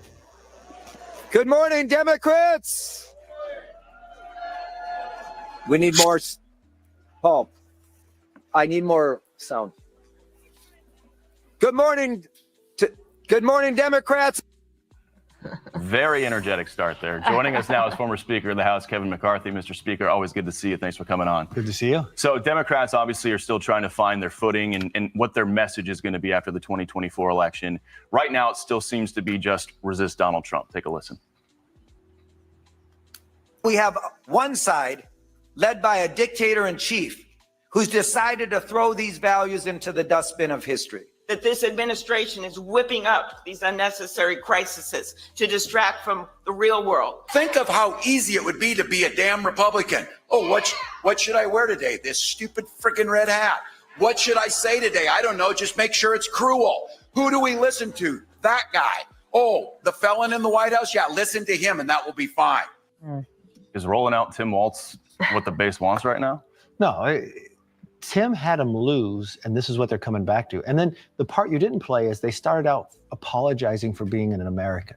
Good morning, Democrats. We need more. Paul, I need more sound. Good morning. Good morning, Democrats. Very energetic start there. Joining us now is former Speaker of the House, Kevin McCarthy. Mr. Speaker, always good to see you. Thanks for coming on. Good to see you. So Democrats obviously are still trying to find their footing and what their message is going to be after the 2024 election. Right now, it still seems to be just resist Donald Trump. Take a listen. We have one side led by a dictator-in-chief who's decided to throw these values into the dustbin of history. That this administration is whipping up these unnecessary crises to distract from the real world. Think of how easy it would be to be a damn Republican. Oh, what should I wear today? This stupid freaking red hat. What should I say today? I don't know. Just make sure it's cruel. Who do we listen to? That guy. Oh, the felon in the White House? Yeah, listen to him and that will be fine. Is rolling out Tim Walz what the base wants right now? No, Tim had them lose, and this is what they're coming back to. And then the part you didn't play is they started out apologizing for being an American,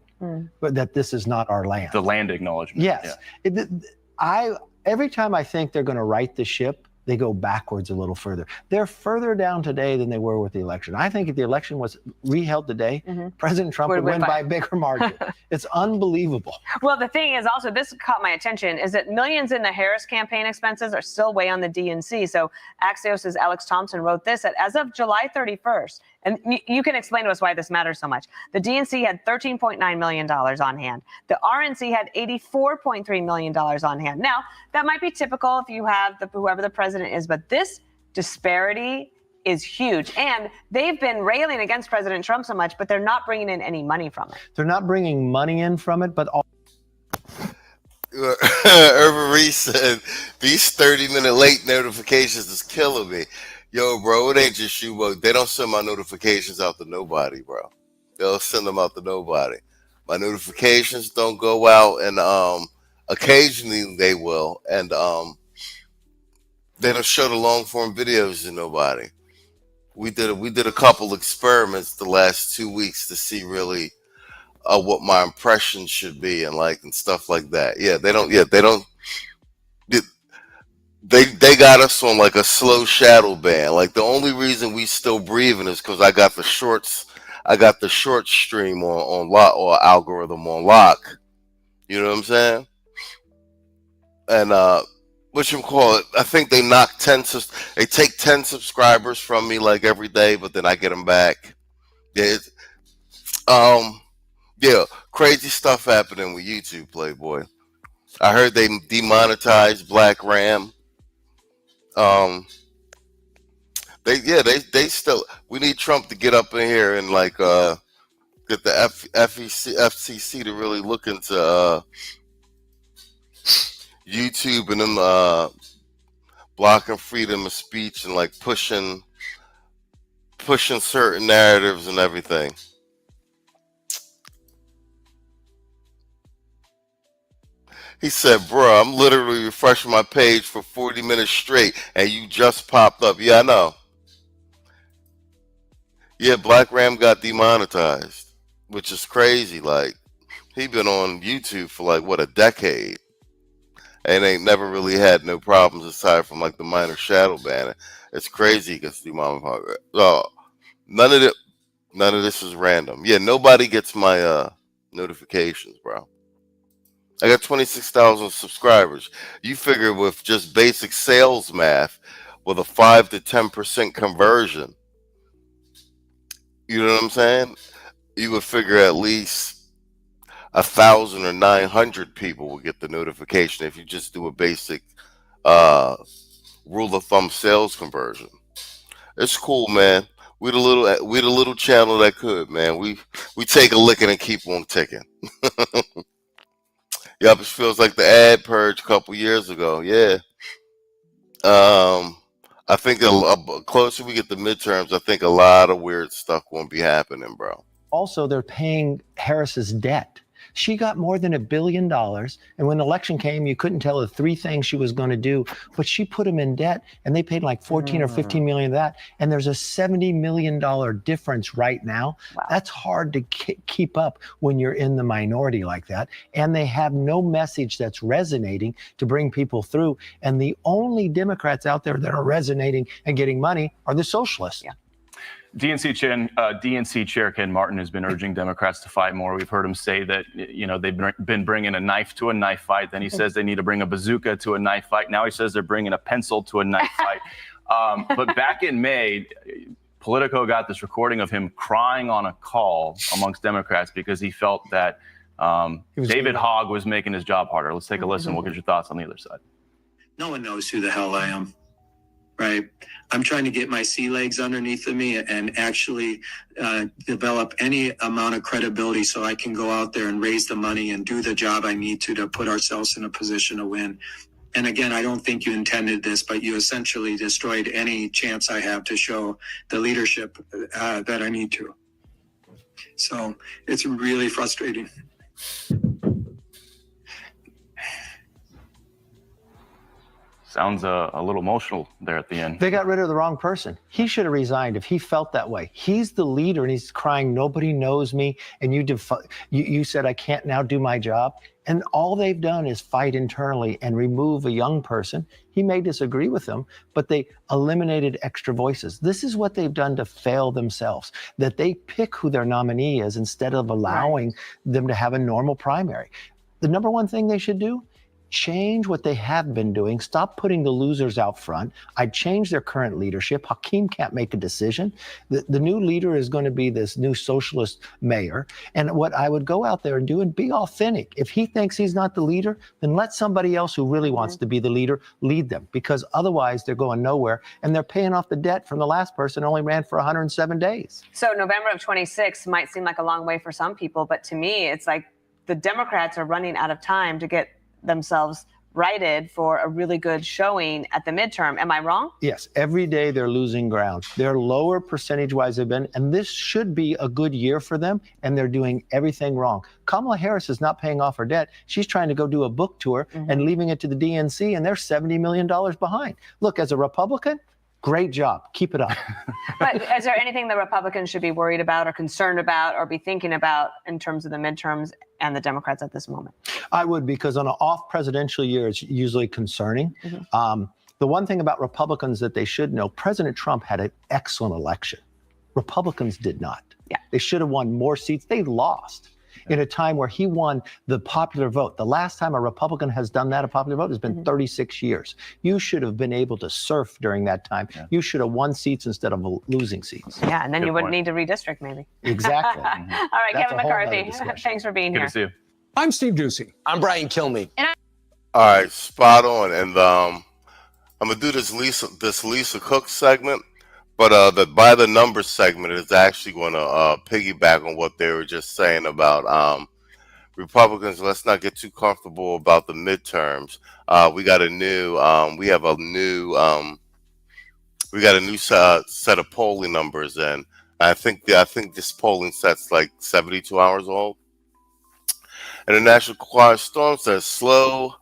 but that this is not our land. The land acknowledgement. Yes. Yeah. Every time I think they're going to right the ship, they go backwards a little further. They're further down today than they were with the election. I think if the election was reheld today, President Trump would win by a bigger margin. It's unbelievable. Well, the thing is also, this caught my attention, is that millions in the Harris campaign expenses are still way on the DNC. So Axios' Alex Thompson wrote this, that as of July 31st, and you can explain to us why this matters so much. The DNC had $13.9 million on hand. The RNC had $84.3 million on hand. Now, that might be typical if you have whoever the president is, but this disparity is huge. And they've been railing against President Trump so much, but they're not bringing in any money from it. They're not bringing money in from it, but Irvin Reese said, these 30-minute late notifications is killing me. Yo, bro, it ain't just you, bro. They don't send my notifications out to nobody, bro. They'll send them out to nobody. My notifications don't go out, and occasionally they will, and they don't show the long-form videos to nobody. We did a couple experiments the last 2 weeks to see really what my impression should be and stuff like that. Yeah, they don't. They got us on like a slow shadow ban. Like the only reason we still breathing is because I got the shorts. I got the short stream on lock, or algorithm on lock. You know what I'm saying? And whatchamacallit, I think they knock they take 10 subscribers from me like every day, but then I get them back. Yeah, yeah, crazy stuff happening with YouTube, Playboy. I heard they demonetized Black Ram. They still. We need Trump to get up in here and get the FCC to really look into YouTube and them blocking freedom of speech and pushing certain narratives and everything. He said, bro, I'm literally refreshing my page for 40 minutes straight and you just popped up. Yeah, I know. Yeah, Black Ram got demonetized, which is crazy. He been on YouTube for a decade and ain't never really had no problems aside from the minor shadow banning. It's crazy he gets demonetized. None of this is random. Yeah, nobody gets my notifications, bro. I got 26,000 subscribers. You figure with just basic sales math, with a 5 to 10% conversion, you know what I'm saying? You would figure at least 1,000 or 900 people will get the notification if you just do a basic rule of thumb sales conversion. It's cool, man. We the little channel that could, man. We take a licking and keep on ticking. Yup, it feels like the ad purge a couple years ago. Yeah. I think closer we get to midterms, I think a lot of weird stuff won't be happening, bro. also they're paying Harris's debt. She got more than $1 billion. And when the election came, you couldn't tell the three things she was going to do, but she put them in debt and they paid like 14 or 15 million of that. And there's a $70 million difference right now. Wow. That's hard to keep up when you're in the minority like that. And they have no message that's resonating to bring people through. And the only Democrats out there that are resonating and getting money are the socialists. Yeah. DNC Chair Ken Martin has been urging Democrats to fight more. We've heard him say that, you know, they've been bringing a knife to a knife fight. Then he says they need to bring a bazooka to a knife fight. Now he says they're bringing a pencil to a knife fight. But back in May, Politico got this recording of him crying on a call amongst Democrats because he felt that David Hogg was making his job harder. Let's take a listen. We'll get your thoughts on the other side. No one knows who the hell I am. Right. I'm trying to get my sea legs underneath of me and actually develop any amount of credibility so I can go out there and raise the money and do the job I need to put ourselves in a position to win. And again, I don't think you intended this, but you essentially destroyed any chance I have to show the leadership that I need to. So it's really frustrating. Sounds a little emotional there at the end. They got rid of the wrong person. He should have resigned if he felt that way. He's the leader and he's crying, nobody knows me. And you said, I can't now do my job. And all they've done is fight internally and remove a young person. He may disagree with them, but they eliminated extra voices. This is what they've done to fail themselves, that they pick who their nominee is instead of allowing them to have a normal primary. The number one thing they should do change what they have been doing. Stop putting the losers out front. I'd change their current leadership. Hakeem can't make a decision. The new leader is going to be this new socialist mayor. And what I would go out there and do and be authentic. If he thinks he's not the leader, then let somebody else who really wants to be the leader lead them, because otherwise they're going nowhere and they're paying off the debt from the last person who only ran for 107 days. So November of 26 might seem like a long way for some people, but to me, it's like the Democrats are running out of time to get themselves righted for a really good showing at the midterm. Am I wrong? Yes, every day they're losing ground. They're lower percentage-wise they've been, and this should be a good year for them, and they're doing everything wrong. Kamala Harris is not paying off her debt. She's trying to go do a book tour and leaving it to the DNC, and they're $70 million behind. Look, as a Republican, great job. Keep it up. But is there anything the Republicans should be worried about or concerned about or be thinking about in terms of the midterms and the Democrats at this moment? I would, because on an off presidential year, it's usually concerning. The one thing about Republicans that they should know, President Trump had an excellent election. Republicans did not. They should have won more seats. They lost in a time where he won the popular vote. The last time a Republican has done that, a popular vote, has been 36 years. You should have been able to surf during that time. You should have won seats instead of losing seats. Yeah, and then you wouldn't need to redistrict, maybe. Exactly. All right, That's Kevin a whole nother McCarthy, discussion. thanks for being here. Good to see you. I'm Steve Ducey. I'm Brian Kilmeade. All right, spot on. And I'm gonna do this Lisa Cook segment, but the by the numbers segment is actually going to piggyback on what they were just saying about Republicans. Let's not get too comfortable about the midterms. We got a new set of polling numbers, and I think this polling set's like 72 hours old. And the National Quiet Storm says slow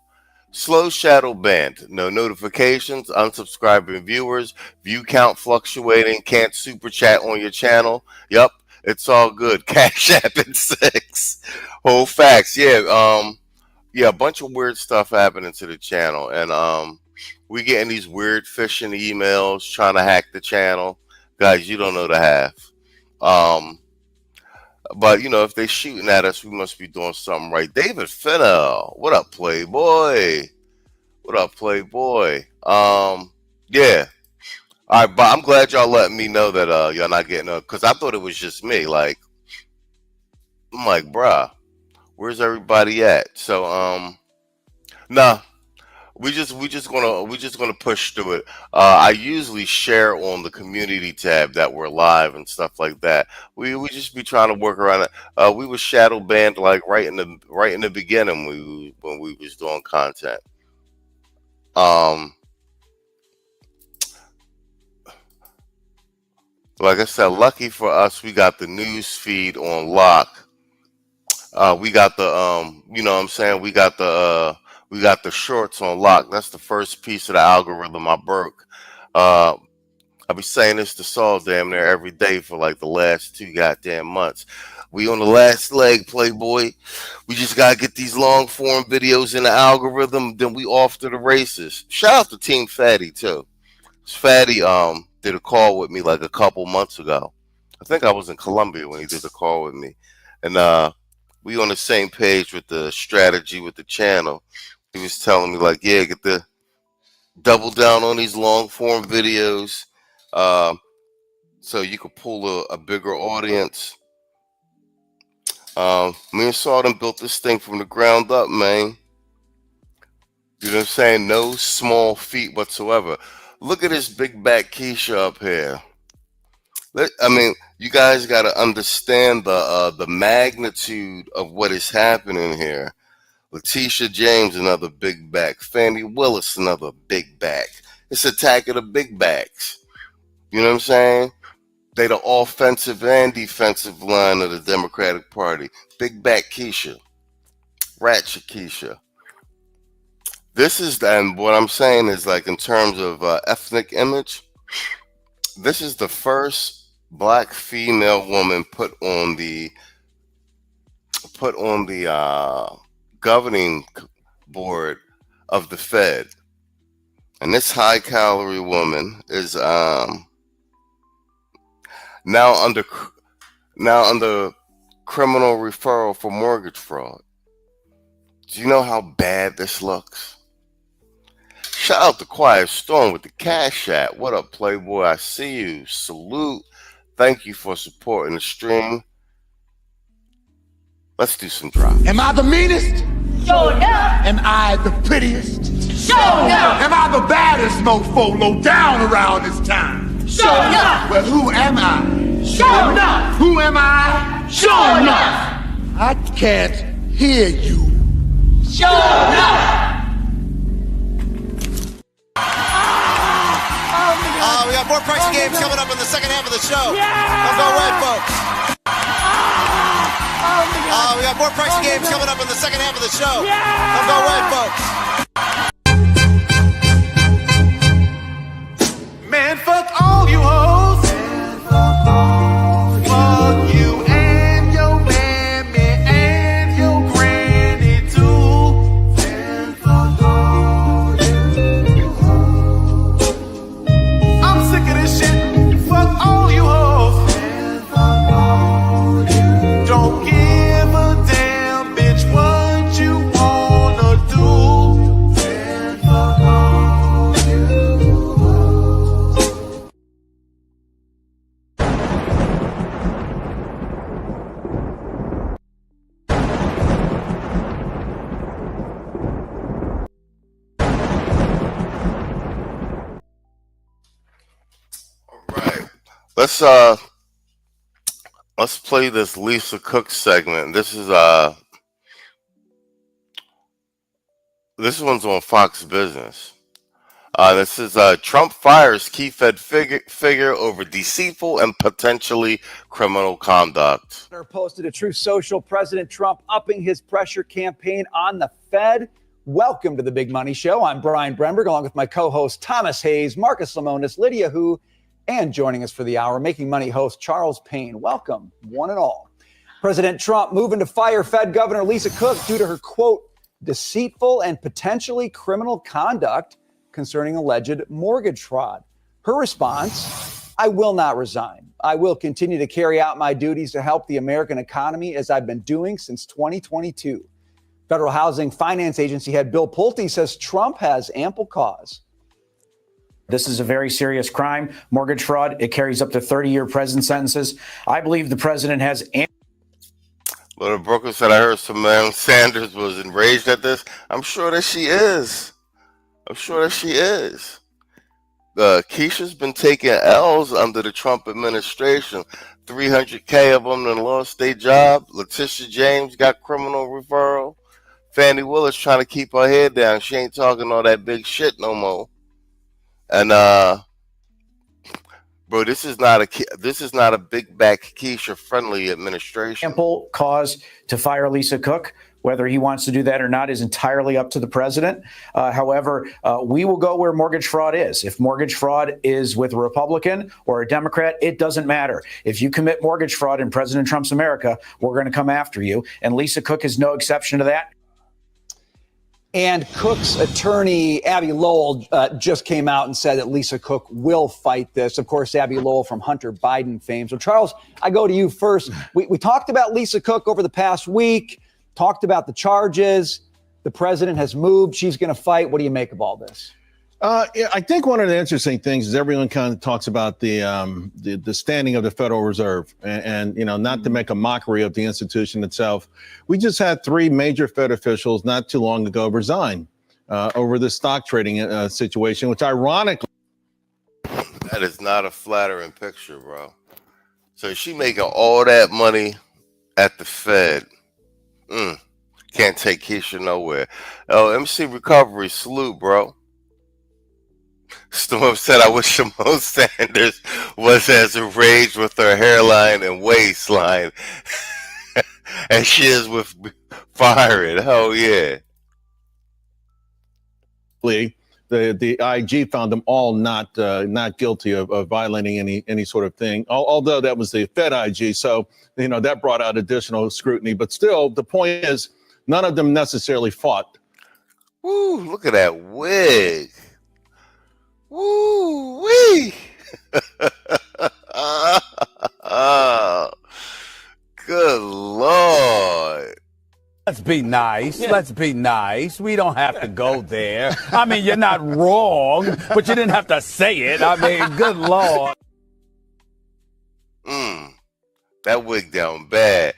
shadow banned, no notifications, unsubscribing viewers, view count fluctuating, can't super chat on your channel. Yep, it's all good. Cash App at 6. Whole facts. Yeah, a bunch of weird stuff happening to the channel, and we getting these weird phishing emails trying to hack the channel. Guys, you don't know the half. But you know, if they shooting at us, we must be doing something right. David Fennell, what up, Playboy? What up, Playboy? Yeah. All right, but I'm glad y'all letting me know that y'all not getting because I thought it was just me. Like, I'm like, bruh, where's everybody at? So nah. We just gonna push through it. I usually share on the community tab that we're live and stuff like that. We just be trying to work around it. We was shadow banned like right in the beginning when we was doing content. Like I said, lucky for us, we got the news feed on lock. We got the you know what I'm saying, we got the shorts on lock. That's the first piece of the algorithm I broke. I be saying this to Saul damn near every day for like the last 2 goddamn months. We on the last leg, Playboy. We just gotta get these long form videos in the algorithm, then we off to the races. Shout out to Team Fatty too. Fatty did a call with me like a couple months ago. I think I was in Colombia when he did the call with me. And we on the same page with the strategy with the channel. He was telling me like, yeah, get the double down on these long form videos so you could pull a bigger audience. Me and Sardin built this thing from the ground up, man. You know what I'm saying? No small feat whatsoever. Look at this big back Keisha up here. I mean, you guys got to understand the magnitude of what is happening here. Letitia James, another big back. Fannie Willis, another big back. It's attack of the big backs. You know what I'm saying? They the offensive and defensive line of the Democratic Party. Big back Keisha. Ratchet Keisha. This is, and what I'm saying is like in terms of ethnic image, this is the first black female woman put on the governing board of the Fed. And this high calorie woman is now under criminal referral for mortgage fraud. Do you know how bad this looks? Shout out to Quiet Storm with the Cash App. What up, Playboy? I see you. Salute. Thank you for supporting the stream. Let's do some drops. Am I the meanest? Sure enough. Am I the prettiest? Sure enough. Am I the baddest mofo low down around this town? Sure enough. Well, who am I? Sure enough. Who am I? Sure enough. I can't hear you. Sure enough. We got more pricing games coming up in the second half of the show. Yeah. Don't go away, folks. We got more pricing games coming up in the second half of the show. Yeah. Don't go away, folks. Man, fuck all you hoes. Fuck you and your mammy and your granny too. Fuck all you hoes. I'm sick of this shit. Fuck all you hoes. Don't give a damn, bitch, what you wanna do. Fuck all you hoes. Let's play this Lisa Cook segment. This one's on Fox Business. This is Trump fires key Fed figure over deceitful and potentially criminal conduct. Posted a Truth Social, President Trump upping his pressure campaign on the Fed. Welcome to the Big Money Show. I'm Brian Bremberg, along with my co-host Thomas Hayes, Marcus Lemonis, Lydia Hu, and joining us for the hour, Making Money host Charles Payne. Welcome, one and all. President Trump moving to fire Fed Governor Lisa Cook due to her, quote, deceitful and potentially criminal conduct concerning alleged mortgage fraud. Her response, I will not resign. I will continue to carry out my duties to help the American economy as I've been doing since 2022. Federal Housing Finance Agency head Bill Pulte says Trump has ample cause. This is a very serious crime. Mortgage fraud, it carries up to 30-year prison sentences. I believe the president has... Little Brooklyn said, I heard Samantha Sanders was enraged at this. I'm sure that she is. Keisha's been taking L's under the Trump administration. 300K of them that lost their job. Letitia James got criminal referral. Fannie Willis trying to keep her head down. She ain't talking all that big shit no more. And bro, this is not a big back Keisha friendly administration. Ample cause to fire Lisa Cook. Whether he wants to do that or not is entirely up to the president. However, we will go where mortgage fraud is. If mortgage fraud is with a Republican or a Democrat, it doesn't matter. If you commit mortgage fraud in President Trump's America, we're going to come after you. And Lisa Cook is no exception to that. And Cook's attorney, Abby Lowell, just came out and said that Lisa Cook will fight this. Of course, Abby Lowell from Hunter Biden fame. So, Charles, I go to you first. We talked about Lisa Cook over the past week, talked about the charges. The president has moved. She's going to fight. What do you make of all this? I think one of the interesting things is everyone kind of talks about the standing of the Federal Reserve and not to make a mockery of the institution itself. We just had 3 major Fed officials not too long ago resign over the stock trading situation, which ironically. That is not a flattering picture, bro. So she making all that money at the Fed. Can't take Keisha nowhere. Oh, MC Recovery, salute, bro. Storm said, I wish Simone Sanders was as enraged with her hairline and waistline as she is with firing. Hell yeah. The IG found them all not guilty of violating any sort of thing, although that was the Fed IG. So, that brought out additional scrutiny. But still, the point is, none of them necessarily fought. Woo, look at that wig. Woo wee! Good Lord. Let's be be nice. Let's be nice. We don't have to go there. I mean, you're not wrong, but you didn't have to say it. I mean, good Lord. That wig down bad.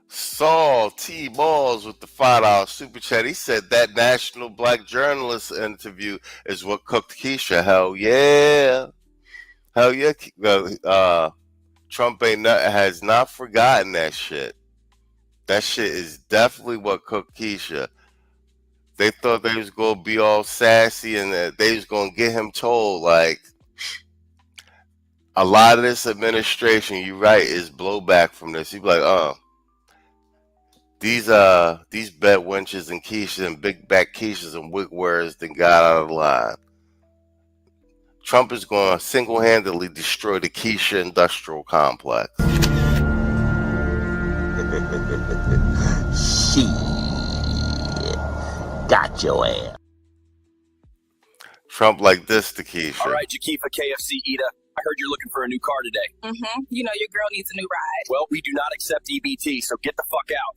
Saul T. Balls with the $5 super chat. He said that National Black Journalist interview is what cooked Keisha. Hell yeah. Hell yeah. Trump has not forgotten that shit. That shit is definitely what cooked Keisha. They thought they was going to be all sassy and that they was going to get him told, like, a lot of this administration, you're right, is blowback from this. You be like, these bed wenches and Keishas and big back Keishas and wig wearers then got out of line. Trump is going to single-handedly destroy the Keisha industrial complex. Shit. Got your ass. Trump like this to Keisha. All right, Jakifa KFC Eater. I heard you're looking for a new car today. You know your girl needs a new ride. Well, we do not accept EBT, so get the fuck out.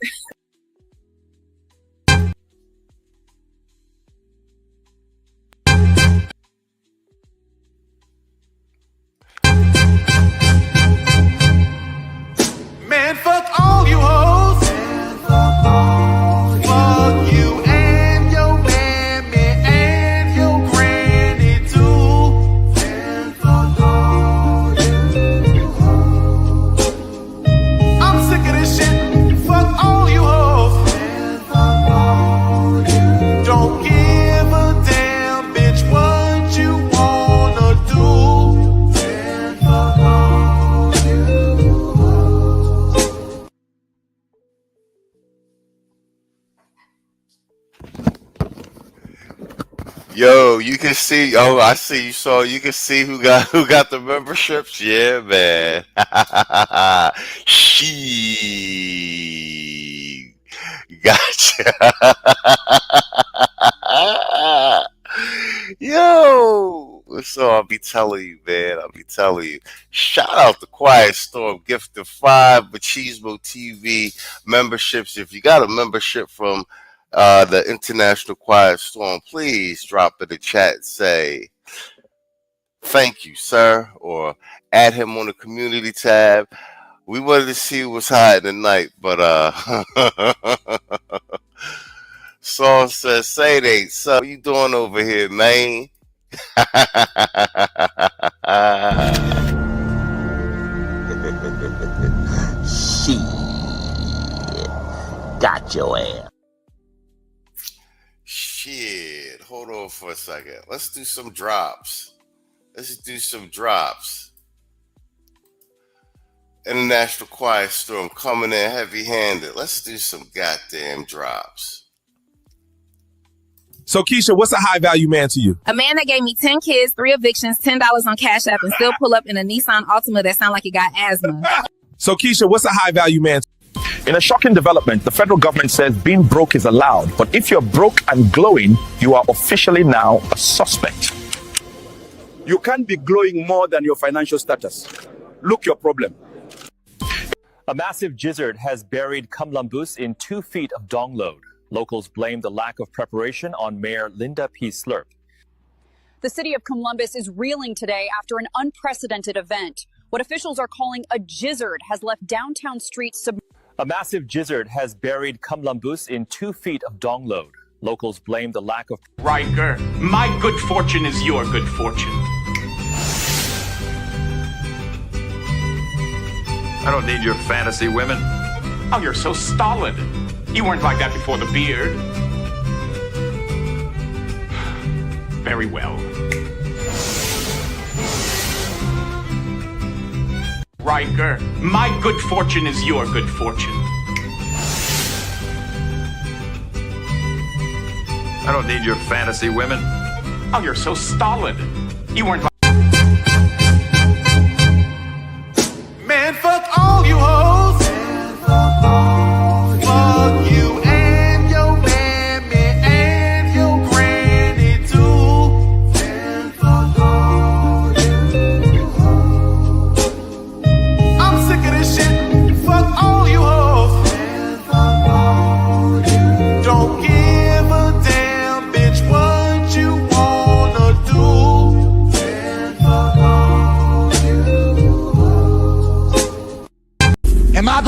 Man, fuck all you hoes. Fuck you and your mammy and your granny too. And fuck all you hoes. I'm sick of this shit. Fuck all you hoes. And fuck all you. Don't give a damn, bitch, what you wanna do. And fuck all you. Yo, you can see. Oh, I see. You can see who got the memberships. Yeah, man. She gotcha. Yo, so I'll be telling you, man. I'll be telling you. Shout out to Quiet Storm, gifted 5 Machismo TV memberships. If you got a membership from the International Quiet Storm, please drop in the chat, say thank you, sir, or add him on the community tab. We wanted to see what's hot tonight, but Saul says, say it ain't so. What you doing over here, man? Shit. Got your ass. Shit, hold on for a second. Let's do some drops. International Quiet Storm coming in heavy-handed. Let's do some goddamn drops. So, Keisha, what's a high-value man to you? A man that gave me 10 kids, 3 evictions, $10 on Cash App, and still pull up in a Nissan Altima that sound like it got asthma. So, Keisha, what's a high-value man to you? In a shocking development, the federal government says being broke is allowed, but if you're broke and glowing, you are officially now a suspect. You can't be glowing more than your financial status. Look your problem. A massive gizzard has buried Kamlambus in 2 feet of dong load. Locals blame the lack of preparation on Mayor Linda P. Slurp. The city of Columbus is reeling today after an unprecedented event. What officials are calling a gizzard has left downtown streets submerged. A massive gizzard has buried Kamlambus in 2 feet of dong load. Locals blame the lack of... Riker, my good fortune is your good fortune. I don't need your fantasy women. Oh, you're so stolid. You weren't like that before the beard. Very well. Riker, my good fortune is your good fortune. I don't need your fantasy women. Oh, you're so stolid. You weren't like... Man, fuck all you hoes. Fuck you and your mammy and your granny too. And fuck all you hoes. I'm sick of this shit. Fuck all you hoes. And fuck all you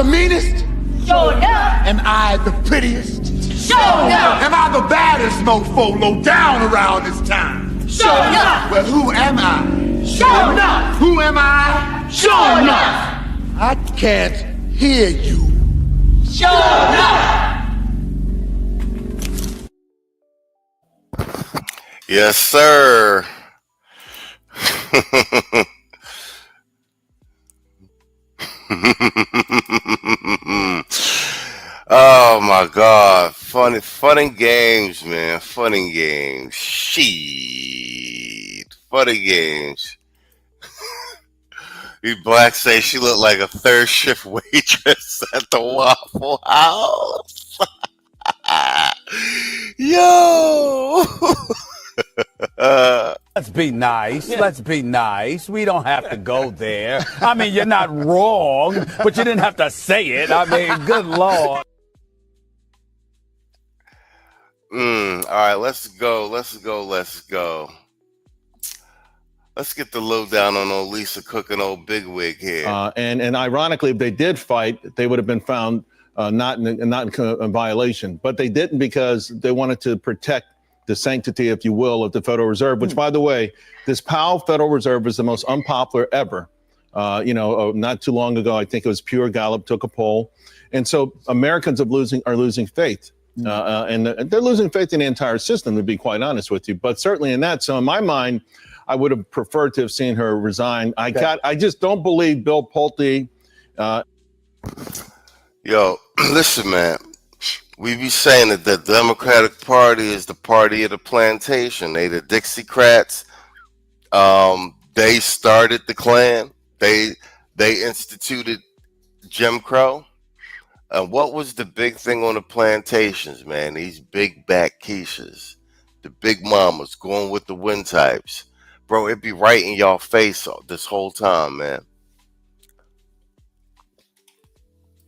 meanest? Sure enough. Am I the prettiest? Sure enough. Am I the baddest mofo low down around this town? Sure enough. Well, who am I? Sure enough. Who am I? Sure enough. I can't hear you. Sure enough. Yes, sir. Oh my God. Fun and games, man. Fun and games. Shit. Fun and games. You black say she looked like a third shift waitress at the Waffle House. Yo. Let's be nice. Let's be nice. We don't have to go there. I mean, you're not wrong, but you didn't have to say it. I mean, good Lord. All right, let's go. Let's get the lowdown on old Lisa Cook and old Bigwig here. And ironically, if they did fight, they would have been found not in violation. But they didn't because they wanted to protect the sanctity, if you will, of the Federal Reserve, which, by the way, this Powell Federal Reserve is the most unpopular ever. Not too long ago, I think it was Pure Gallup took a poll. And so Americans are losing faith. And they're losing faith in the entire system, to be quite honest with you. But certainly in that. So in my mind, I would have preferred to have seen her resign. I just don't believe Bill Pulte. Yo, listen, man. We be saying that the Democratic Party is the party of the plantation. They the Dixiecrats. They started the Klan. They instituted Jim Crow. And what was the big thing on the plantations, man? These big back Keishas, the big mamas going with the wind types. Bro, it be right in y'all face this whole time, man.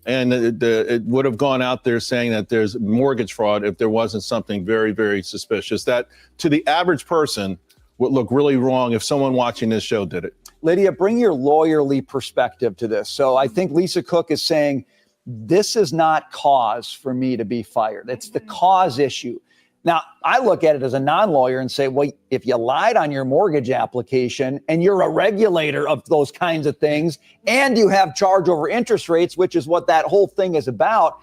And it would have gone out there saying that there's mortgage fraud if there wasn't something very, very suspicious. That to the average person would look really wrong if someone watching this show did it. Lydia, bring your lawyerly perspective to this. So I think Lisa Cook is saying this is not cause for me to be fired. It's the cause issue. Now, I look at it as a non-lawyer and say, well, if you lied on your mortgage application and you're a regulator of those kinds of things and you have charge over interest rates, which is what that whole thing is about,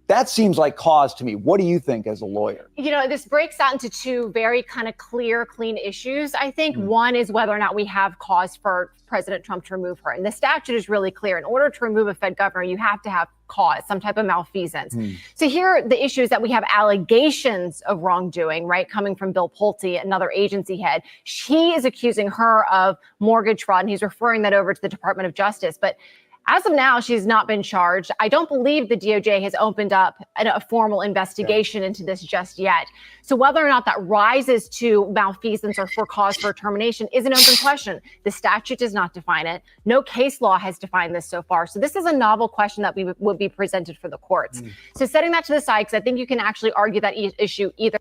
that seems like cause to me. What do you think as a lawyer? You know, this breaks out into two very kind of clear, clean issues. I think one is whether or not we have cause for President Trump to remove her. And the statute is really clear. In order to remove a Fed governor, you have to have cause, some type of malfeasance. So here, the issue is that we have allegations of wrongdoing, right, coming from Bill Pulte, another agency head. He is accusing her of mortgage fraud, and he's referring that over to the Department of Justice. But as of now, she's not been charged. I don't believe the DOJ has opened up a formal investigation into this just yet. So whether or not that rises to malfeasance or for cause for termination is an open question. The statute does not define it. No case law has defined this so far. So this is a novel question that would be presented for the courts. So setting that to the side, because I think you can actually argue that issue either.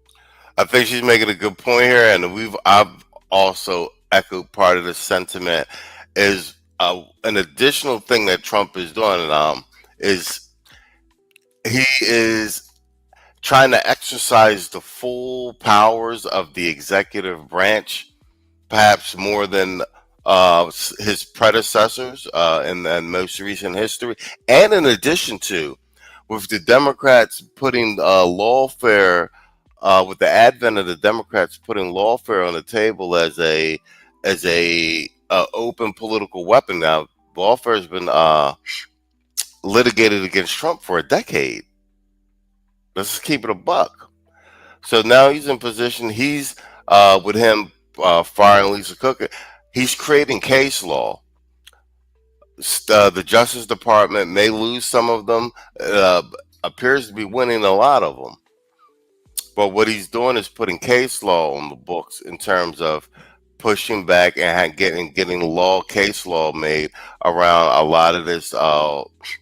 I think she's making a good point here, and I've also echoed part of the sentiment. Is an additional thing that Trump is doing is he is trying to exercise the full powers of the executive branch, perhaps more than his predecessors in the most recent history. And in addition to, with the Democrats putting lawfare, with the advent of the Democrats putting lawfare on the table as a open political weapon. Now, lawfare has been litigated against Trump for a decade. Let's just keep it a buck. So now he's in position. He's with him firing Lisa Cook. He's creating case law. The Justice Department may lose some of them. Appears to be winning a lot of them. But what he's doing is putting case law on the books in terms of pushing back and getting case law made around a lot of this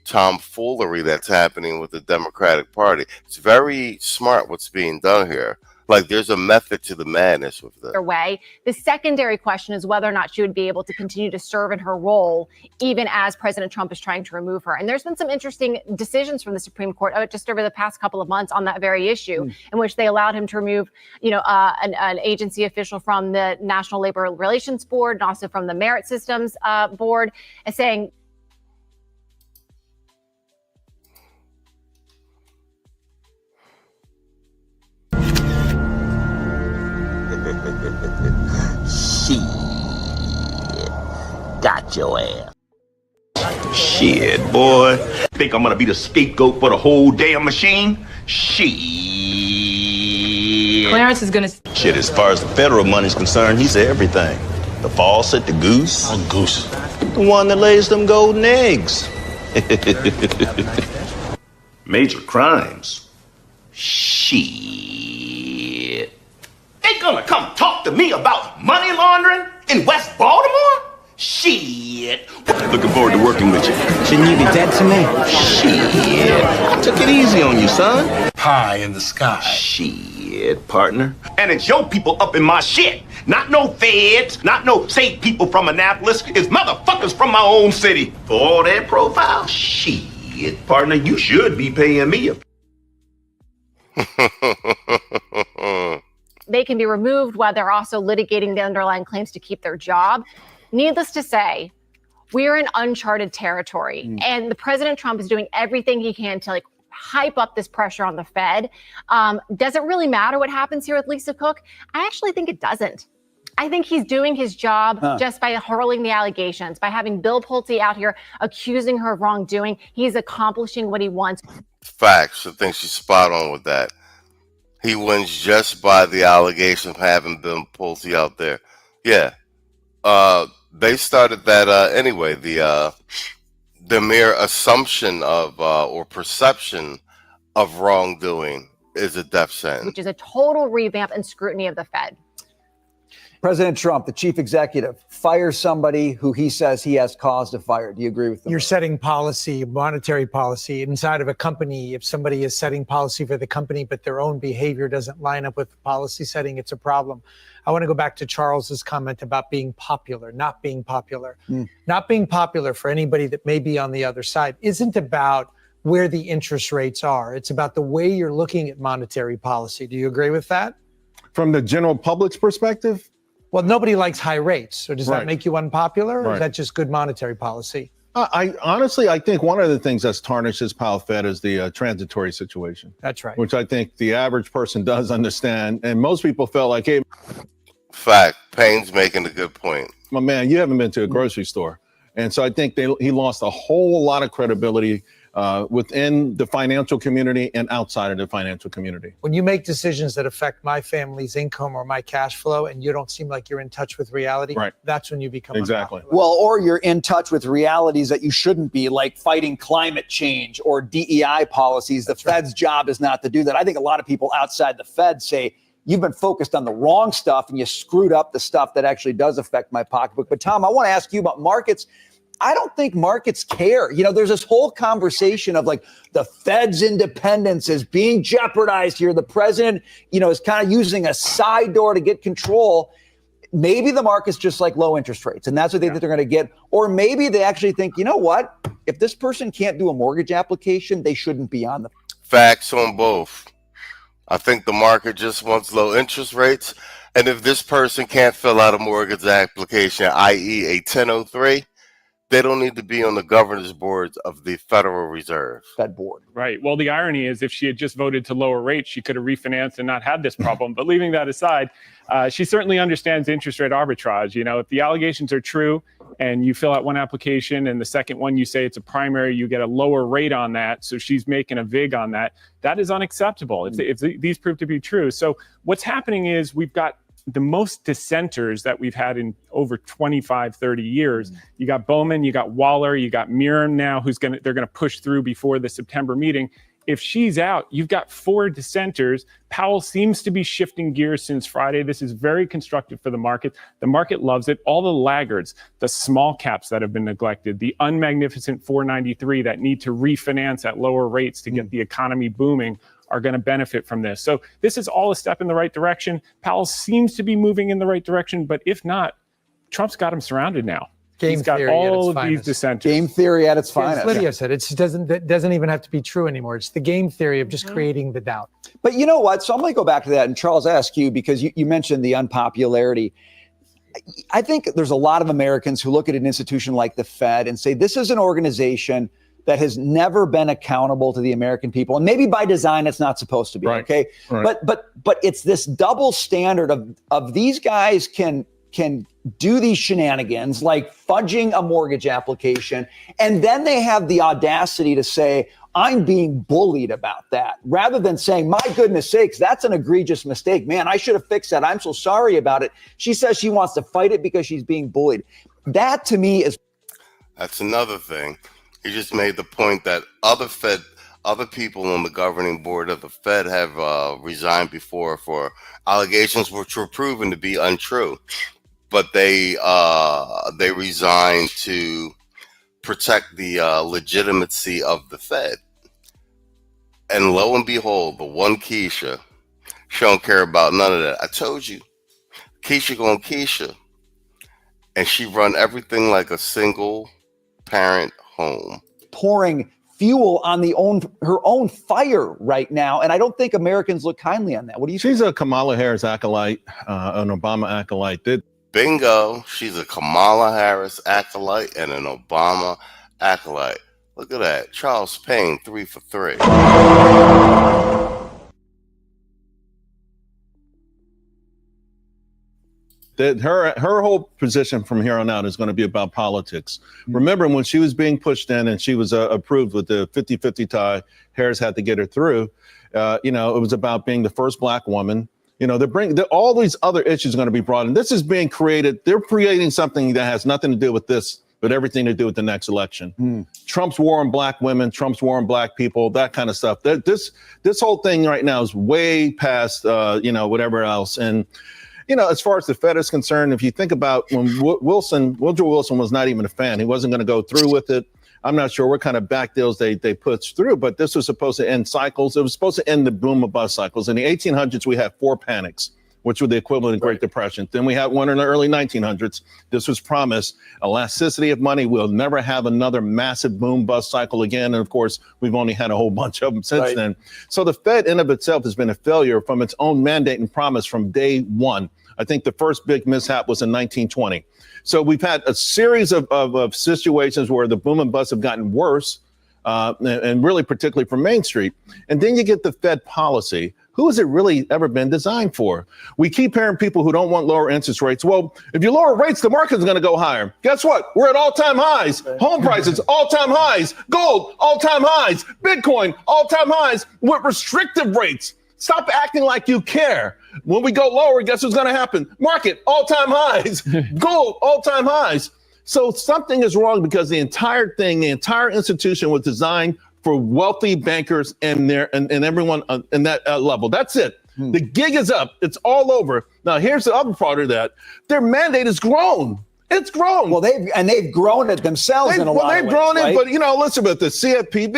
tomfoolery that's happening with the Democratic Party. It's very smart what's being done here. Like, there's a method to the madness with this. Way. The secondary question is whether or not she would be able to continue to serve in her role, even as President Trump is trying to remove her. And there's been some interesting decisions from the Supreme Court just over the past couple of months on that very issue, in which they allowed him to remove, an agency official from the National Labor Relations Board and also from the Merit Systems Board, and saying, Shit. Got your ass. Shit, boy. Think I'm gonna be the scapegoat for the whole damn machine? Shit. Clarence is gonna... Shit, as far as the federal money's concerned, he's everything. The faucet, the goose. Oh, goose. The one that lays them golden eggs. Major crimes. Shit. They gonna come talk to me about money laundering in West Baltimore? Shit. Looking forward to working with you. Shouldn't you be dead to me? Shit. I took it easy on you, son. High in the sky. Shit, partner. And it's your people up in my shit. Not no feds, not no safe people from Annapolis. It's motherfuckers from my own city. For all that profile? Shit, partner, you should be paying me. they can be removed while they're also litigating the underlying claims to keep their job. Needless to say, we're in uncharted territory. And the President Trump is doing everything he can to hype up this pressure on the Fed. Does it really matter what happens here with Lisa Cook? I actually think it doesn't. I think he's doing his job just by hurling the allegations, by having Bill Pulte out here accusing her of wrongdoing. He's accomplishing what he wants. Facts. I think she's spot on with that. He wins just by the allegation of having Bill Pulte out there. Yeah. They started that anyway. The mere assumption of or perception of wrongdoing is a death sentence. Which is a total revamp and scrutiny of the Fed. President Trump, the chief executive, fires somebody who he says he has cause to fire. Do you agree with him? You're setting policy, monetary policy inside of a company. If somebody is setting policy for the company, but their own behavior doesn't line up with the policy setting, it's a problem. I want to go back to Charles's comment about being popular, not being popular. Not being popular for anybody that may be on the other side isn't about where the interest rates are. It's about the way you're looking at monetary policy. Do you agree with that? From the general public's perspective? Well, nobody likes high rates. So does that make you unpopular, or is Right. that just good monetary policy? I honestly, I think one of the things that's tarnished this pile Fed is the transitory situation. That's right. Which I think the average person does understand. And most people felt like, hey, fact, Payne's making a good point. My man, you haven't been to a grocery store. And so I think he lost a whole lot of credibility within the financial community and outside of the financial community. When you make decisions that affect my family's income or my cash flow, and you don't seem like you're in touch with reality, that's when you become unpopular. Well, or you're in touch with realities that you shouldn't be, like fighting climate change or DEI policies. The Fed's job is not to do that. I think a lot of people outside the Fed say, you've been focused on the wrong stuff and you screwed up the stuff that actually does affect my pocketbook. But Tom, I want to ask you about markets. I don't think markets care. You know, there's this whole conversation of like the Fed's independence is being jeopardized here. The president, is kind of using a side door to get control. Maybe the market's just like low interest rates, and that's what they think they're going to get. Or maybe they actually think, you know what? If this person can't do a mortgage application, they shouldn't be on the Facts on both. I think the market just wants low interest rates. And if this person can't fill out a mortgage application, i.e. a 1003, they don't need to be on the governor's boards of the Federal Reserve. Fed board. Right. Well, the irony is if she had just voted to lower rates, she could have refinanced and not had this problem. But leaving that aside, she certainly understands interest rate arbitrage. If the allegations are true and you fill out one application and the second one you say it's a primary, you get a lower rate on that. So she's making a VIG on that. That is unacceptable if these prove to be true. So what's happening is we've got the most dissenters that we've had in over 25, 30 years. You got Bowman, you got Waller, you got Miram now, they're going to push through before the September meeting. If she's out, you've got 4 dissenters. Powell seems to be shifting gears since Friday. This is very constructive for the market. The market loves it. All the laggards, the small caps that have been neglected, the unmagnificent 493 that need to refinance at lower rates to get the economy booming, are going to benefit from this. So this is all a step in the right direction. Powell seems to be moving in the right direction, but if not, Trump's got him surrounded now. He's got all of these dissenters. Game theory at its finest. As Lydia said, it doesn't even have to be true anymore. It's the game theory of just creating the doubt. But you know what? So I'm going to go back to that. And Charles, ask you, because you mentioned the unpopularity. I think there's a lot of Americans who look at an institution like the Fed and say, this is an organization that has never been accountable to the American people. And maybe by design, it's not supposed to be. Right. Okay. Right. But it's this double standard of these guys can do these shenanigans like fudging a mortgage application. And then they have the audacity to say, I'm being bullied about that, rather than saying, my goodness sakes, that's an egregious mistake. Man, I should have fixed that. I'm so sorry about it. She says she wants to fight it because she's being bullied. That to me is. That's another thing. He just made the point that other people on the governing board of the Fed have resigned before for allegations which were proven to be untrue. But they resigned to protect the legitimacy of the Fed. And lo and behold, the one Keisha, she don't care about none of that. I told you, Keisha going Keisha. And she run everything like a single parent home. Pouring fuel on her own fire right now. And I don't think Americans look kindly on that. What do you think? She's a Kamala Harris acolyte, an Obama acolyte. Bingo. She's a Kamala Harris acolyte and an Obama acolyte. Look at that. Charles Payne, 3 for 3. Her whole position from here on out is going to be about politics. Remember when she was being pushed in and she was approved with the 50-50 tie, Harris had to get her through. It was about being the first black woman. All these other issues are going to be brought in. This is being created. They're creating something that has nothing to do with this, but everything to do with the next election. Trump's war on black women, Trump's war on black people, that kind of stuff. This whole thing right now is way past, whatever else. And, as far as the Fed is concerned, if you think about when Woodrow Wilson was not even a fan, he wasn't going to go through with it. I'm not sure what kind of back deals they pushed through, but this was supposed to end cycles. It was supposed to end the boom or bust cycles. In the 1800s, we had 4 panics, which were the equivalent of Great Depression. Then we had one in the early 1900s. This was promised elasticity of money. We'll never have another massive boom bust cycle again. And of course, we've only had a whole bunch of them since then. So the Fed in of itself has been a failure from its own mandate and promise from day one. I think the first big mishap was in 1920. So we've had a series of situations where the boom and bust have gotten worse, and really particularly for Main Street. And then you get the Fed policy. Who has it really ever been designed for? We keep hearing people who don't want lower interest rates. Well, if you lower rates, the market's going to go higher. Guess what? We're at all-time highs. Home prices, all-time highs. Gold, all-time highs. Bitcoin, all-time highs with restrictive rates. Stop acting like you care. When we go lower, guess what's going to happen? Market, all-time highs. Gold, all-time highs. So something is wrong because the entire institution was designed for wealthy bankers and everyone in that level. That's it. The gig is up. It's all over. Now, here's the other part of that. Their mandate has grown. It's grown. Well, they've grown it themselves in a lot of ways. They've grown it, but listen, with the CFPB,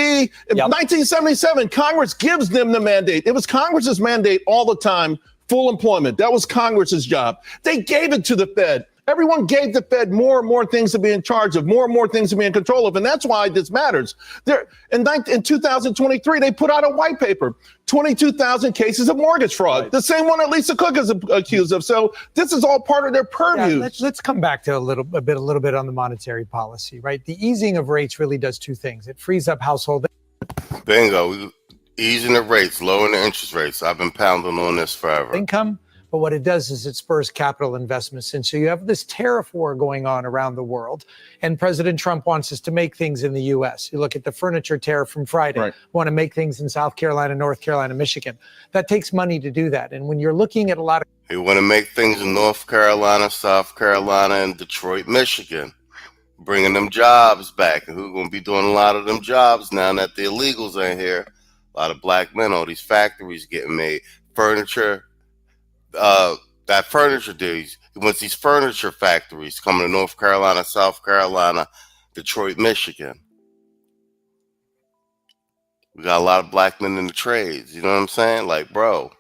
in 1977, Congress gives them the mandate. It was Congress's mandate all the time, full employment. That was Congress's job. They gave it to the Fed. Everyone gave the Fed more and more things to be in charge of, more and more things to be in control of, and that's why this matters. In 2023, they put out a white paper, 22,000 cases of mortgage fraud, the same one that Lisa Cook is accused of. So this is all part of their purview. Yeah, let's come back to a little bit on the monetary policy, right? The easing of rates really does 2 things. It frees up household. Bingo. Easing the rates, lowering the interest rates. I've been pounding on this forever. Income. But what it does is it spurs capital investments. And so you have this tariff war going on around the world. And President Trump wants us to make things in the U.S. You look at the furniture tariff from Friday, want to make things in South Carolina, North Carolina, Michigan. That takes money to do that. And when you're looking at a lot of... They want to make things in North Carolina, South Carolina, and Detroit, Michigan. Bringing them jobs back. And who's going to be doing a lot of them jobs now that the illegals ain't here? A lot of black men, all these factories getting made. Furniture... that furniture deals, once these furniture factories coming to North Carolina, South Carolina, Detroit, Michigan. We got a lot of black men in the trades. You know what I'm saying? Like, bro,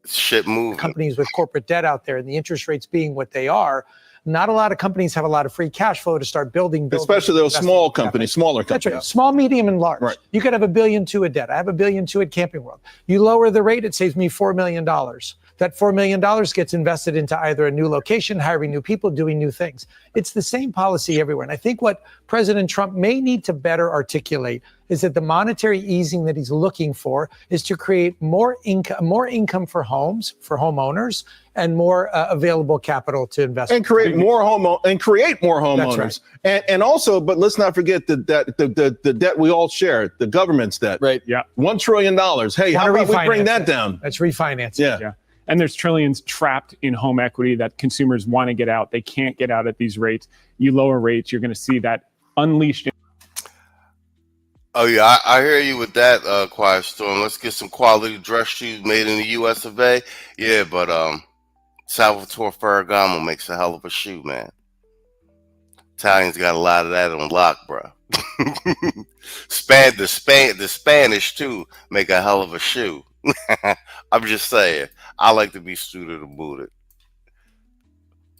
shit moving. Companies with corporate debt out there and the interest rates being what they are, not a lot of companies have a lot of free cash flow to start building. Especially those small companies, smaller companies. That's right. Small, medium, and large. Right. You could have $1 billion of debt. I have $1 billion at Camping World. You lower the rate, it saves me $4 million. That $4 million gets invested into either a new location, hiring new people, doing new things. It's the same policy everywhere. And I think what President Trump may need to better articulate is that the monetary easing that he's looking for is to create more income for homes, for homeowners, and more available capital to invest. And create more homeowners. That's right. And also, but let's not forget the debt we all share, the government's debt. Right. Yeah. $1 trillion. Hey, how about we bring that down? That's refinancing. Yeah. And there's trillions trapped in home equity that consumers want to get out. They can't get out at these rates. You lower rates, you're going to see that unleashed. Oh yeah, I hear you with that, Quiet Storm. Let's get some quality dress shoes made in the U.S. of A. Yeah, but Salvatore Ferragamo makes a hell of a shoe, man. Italians got a lot of that on lock, bro. The Spanish too make a hell of a shoe. I'm just saying. I like to be suited and booted.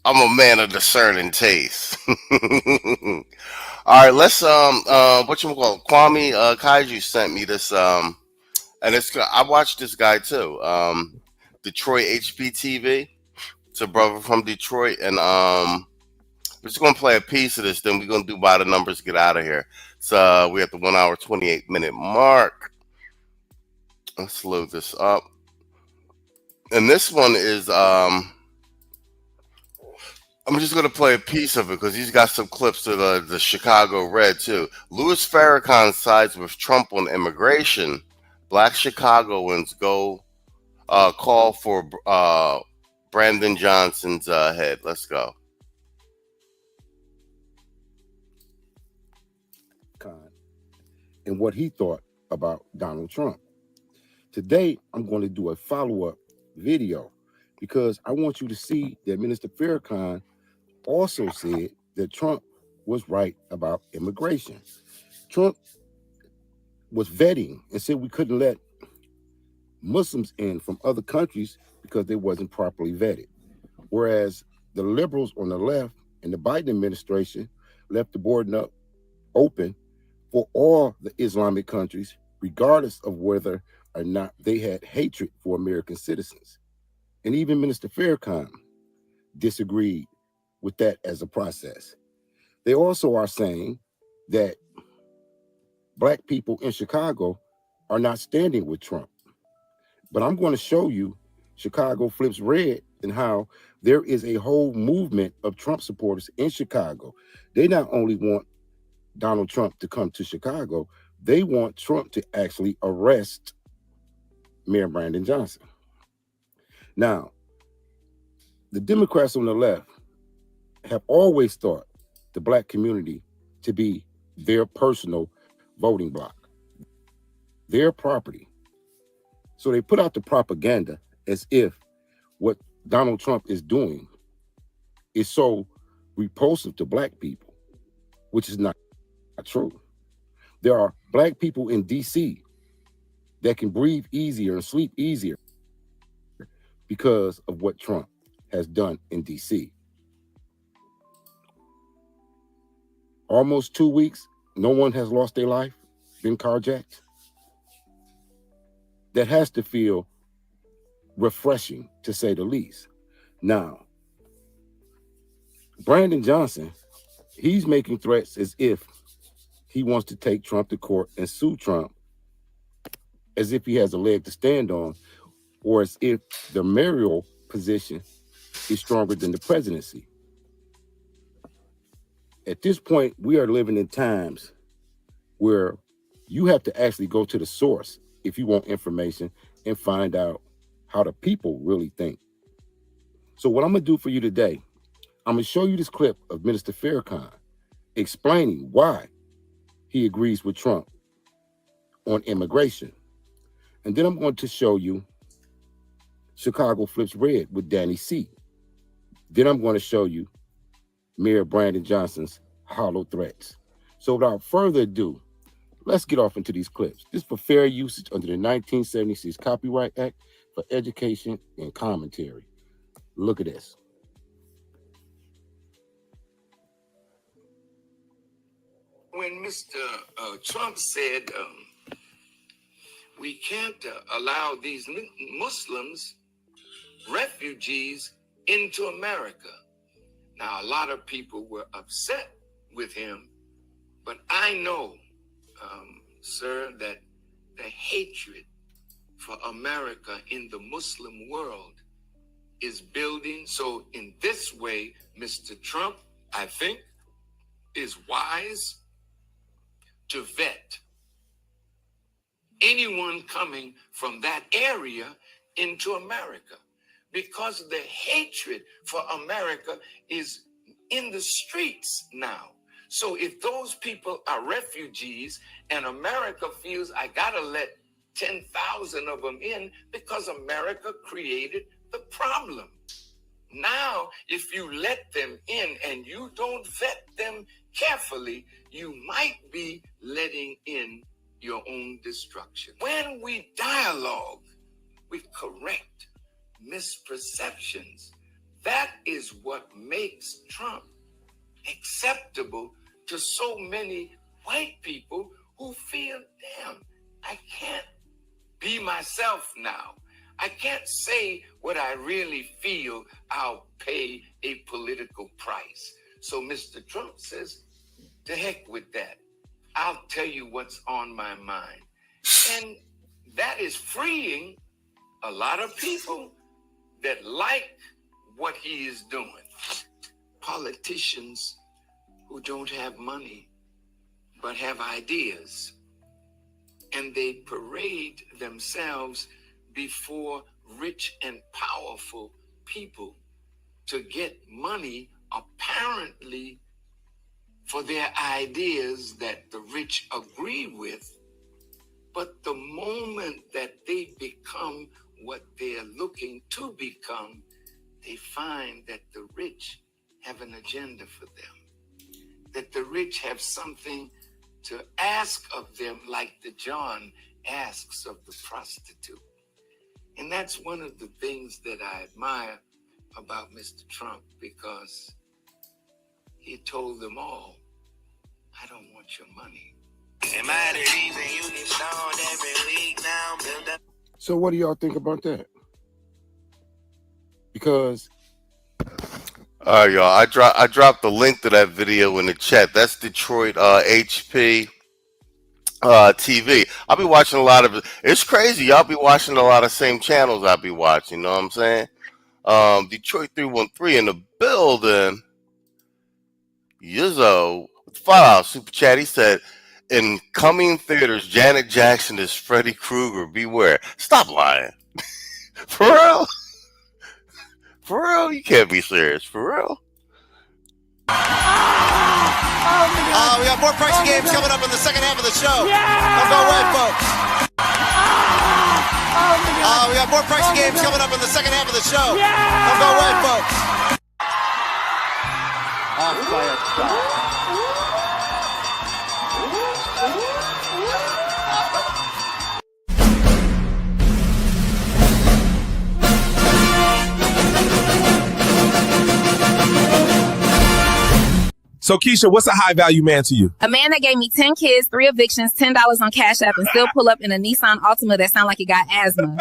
I'm a man of discerning taste. All right, let's whatchamacallit, Kwame Kaiju sent me this and it's I watched this guy too. Detroit HPTV. It's a brother from Detroit, and we're just gonna play a piece of this, then we're gonna do by the numbers, get out of here. So we're at the 1 hour 28-minute mark. Let's load this up. And this one is I'm just going to play a piece of it because he's got some clips of the Chicago Red, too. Louis Farrakhan sides with Trump on immigration. Black Chicagoans go call for Brandon Johnson's head. Let's go. And what he thought about Donald Trump. Today, I'm going to do a follow-up video because I want you to see that Minister Farrakhan also said that Trump was right about immigration. Trump was vetting and said we couldn't let Muslims in from other countries because they wasn't properly vetted. Whereas the liberals on the left and the Biden administration left the border open for all the Islamic countries, regardless of whether or not they had hatred for American citizens. And even Minister Farrakhan disagreed with that as a process. They also are saying that Black people in Chicago are not standing with Trump. But I'm going to show you Chicago flips red and how there is a whole movement of Trump supporters in Chicago. They not only want Donald Trump to come to Chicago, they want Trump to actually arrest Mayor Brandon Johnson. Now, the Democrats on the left have always thought the Black community to be their personal voting bloc, their property. So they put out the propaganda as if what Donald Trump is doing is so repulsive to Black people, which is not true. There are Black people in DC that can breathe easier and sleep easier because of what Trump has done in DC. Almost 2 weeks, no one has lost their life, been carjacked. That has to feel refreshing, to say the least. Now, Brandon Johnson, he's making threats as if he wants to take Trump to court and sue Trump as if he has a leg to stand on, or as if the mayoral position is stronger than the presidency. At this point, we are living in times where you have to actually go to the source if you want information and find out how the people really think. So what I'm gonna do for you today, I'm gonna show you this clip of Minister Farrakhan explaining why he agrees with Trump on immigration. And then I'm going to show you Chicago flips red with Danny C. Then I'm going to show you Mayor Brandon Johnson's hollow threats. So without further ado, Let's get off into these clips. This is for fair usage under the 1976 Copyright Act for education and commentary. Look at this. When Mr. Trump said we can't allow these Muslims, refugees, into America. Now, a lot of people were upset with him, but I know, sir, that the hatred for America in the Muslim world is building. So in this way, Mr. Trump, I think, is wise to vet anyone coming from that area into America, because the hatred for America is in the streets now. So if those people are refugees and America feels I gotta let 10,000 of them in because America created the problem. Now, if you let them in and you don't vet them carefully, you might be letting in your own destruction. When we dialogue, we correct misperceptions. That is what makes Trump acceptable to so many white people who feel, damn, I can't be myself now. I can't say what I really feel. I'll pay a political price. So Mr. Trump says, to heck with that. I'll tell you what's on my mind. And that is freeing a lot of people that like what he is doing. Politicians who don't have money, but have ideas. And they parade themselves before rich and powerful people to get money, apparently for their ideas that the rich agree with. But the moment that they become what they're looking to become, they find that the rich have an agenda for them, that the rich have something to ask of them, like the John asks of the prostitute. And that's one of the things that I admire about Mr. Trump, because he told them all, I don't want your money. Am I the reason you get stoned every week now? Build up. So what do y'all think about that? Because all right, y'all. I dropped the link to that video in the chat. That's Detroit HP TV. I'll be watching a lot of it. It's crazy. Y'all be watching a lot of same channels I'll be watching. You know what I'm saying? Detroit 313 in the building. Yizzo, $5 super chat. He said, in coming theaters, Janet Jackson is Freddy Krueger. Beware. Stop lying. For real? For real? You can't be serious. For real? We got more pricing games coming up in the second half of the show. Don't go away, folks. We got more pricing games coming up in the second half of the show. Don't go away, folks. Off by a star. So, Keisha, what's a high value man to you? A man that gave me 10 kids, 3 evictions, $10 on Cash App, and still pull up in a Nissan Altima that sound like it got asthma.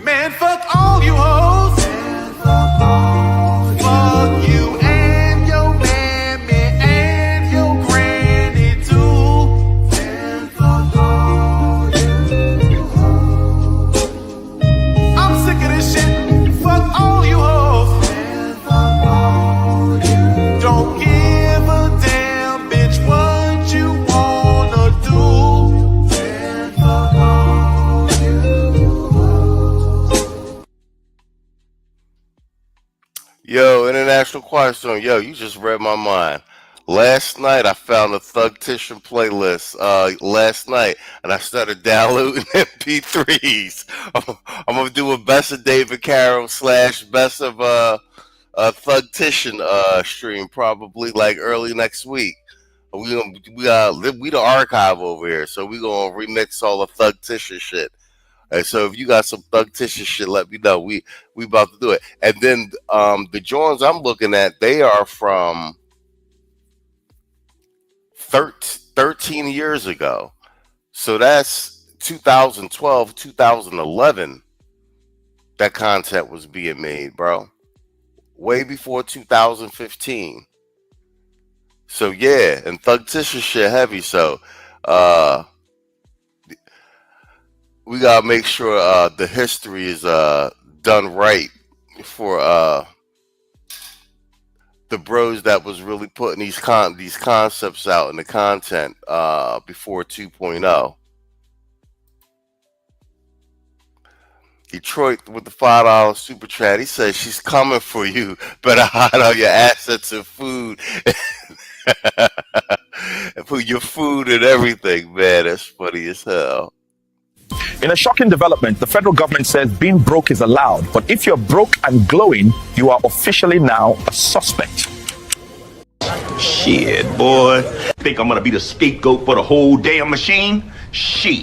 Man, fuck all you hoes. Fuck you and your mammy and your granny too. Man, fuck all you hoes. I'm sick of this shit. Fuck all you hoes. Man, fuck all you. Don't give a damn, bitch, what you wanna do. Man, fuck all you hoes. Yo, International Quiet Storm. Yo, you just read my mind. Last night, I found a Thugtician playlist last night, and I started downloading MP3s. I'm going to do a Best of David Carroll / Best of Thugtician stream probably like early next week. We the archive over here, so we gonna remix all the Thugticious shit. And so if you got some Thugticious shit, let me know. We about to do it. And then the joints I'm looking at, they are from 13 years ago. So that's 2012, 2011. That content was being made, bro. Way before 2015. So yeah, and Thugticious shit heavy. So we gotta make sure the history is done right for the bros that was really putting these concepts out in the content before 2.0. Detroit with the $5 super chat. He says she's coming for you. Better hide all your assets and food. And put your food and everything, man. That's funny as hell. In a shocking development, the federal government says being broke is allowed, but if you're broke and glowing, you are officially now a suspect. Shit, boy. Think I'm gonna be the scapegoat for the whole damn machine? Shit.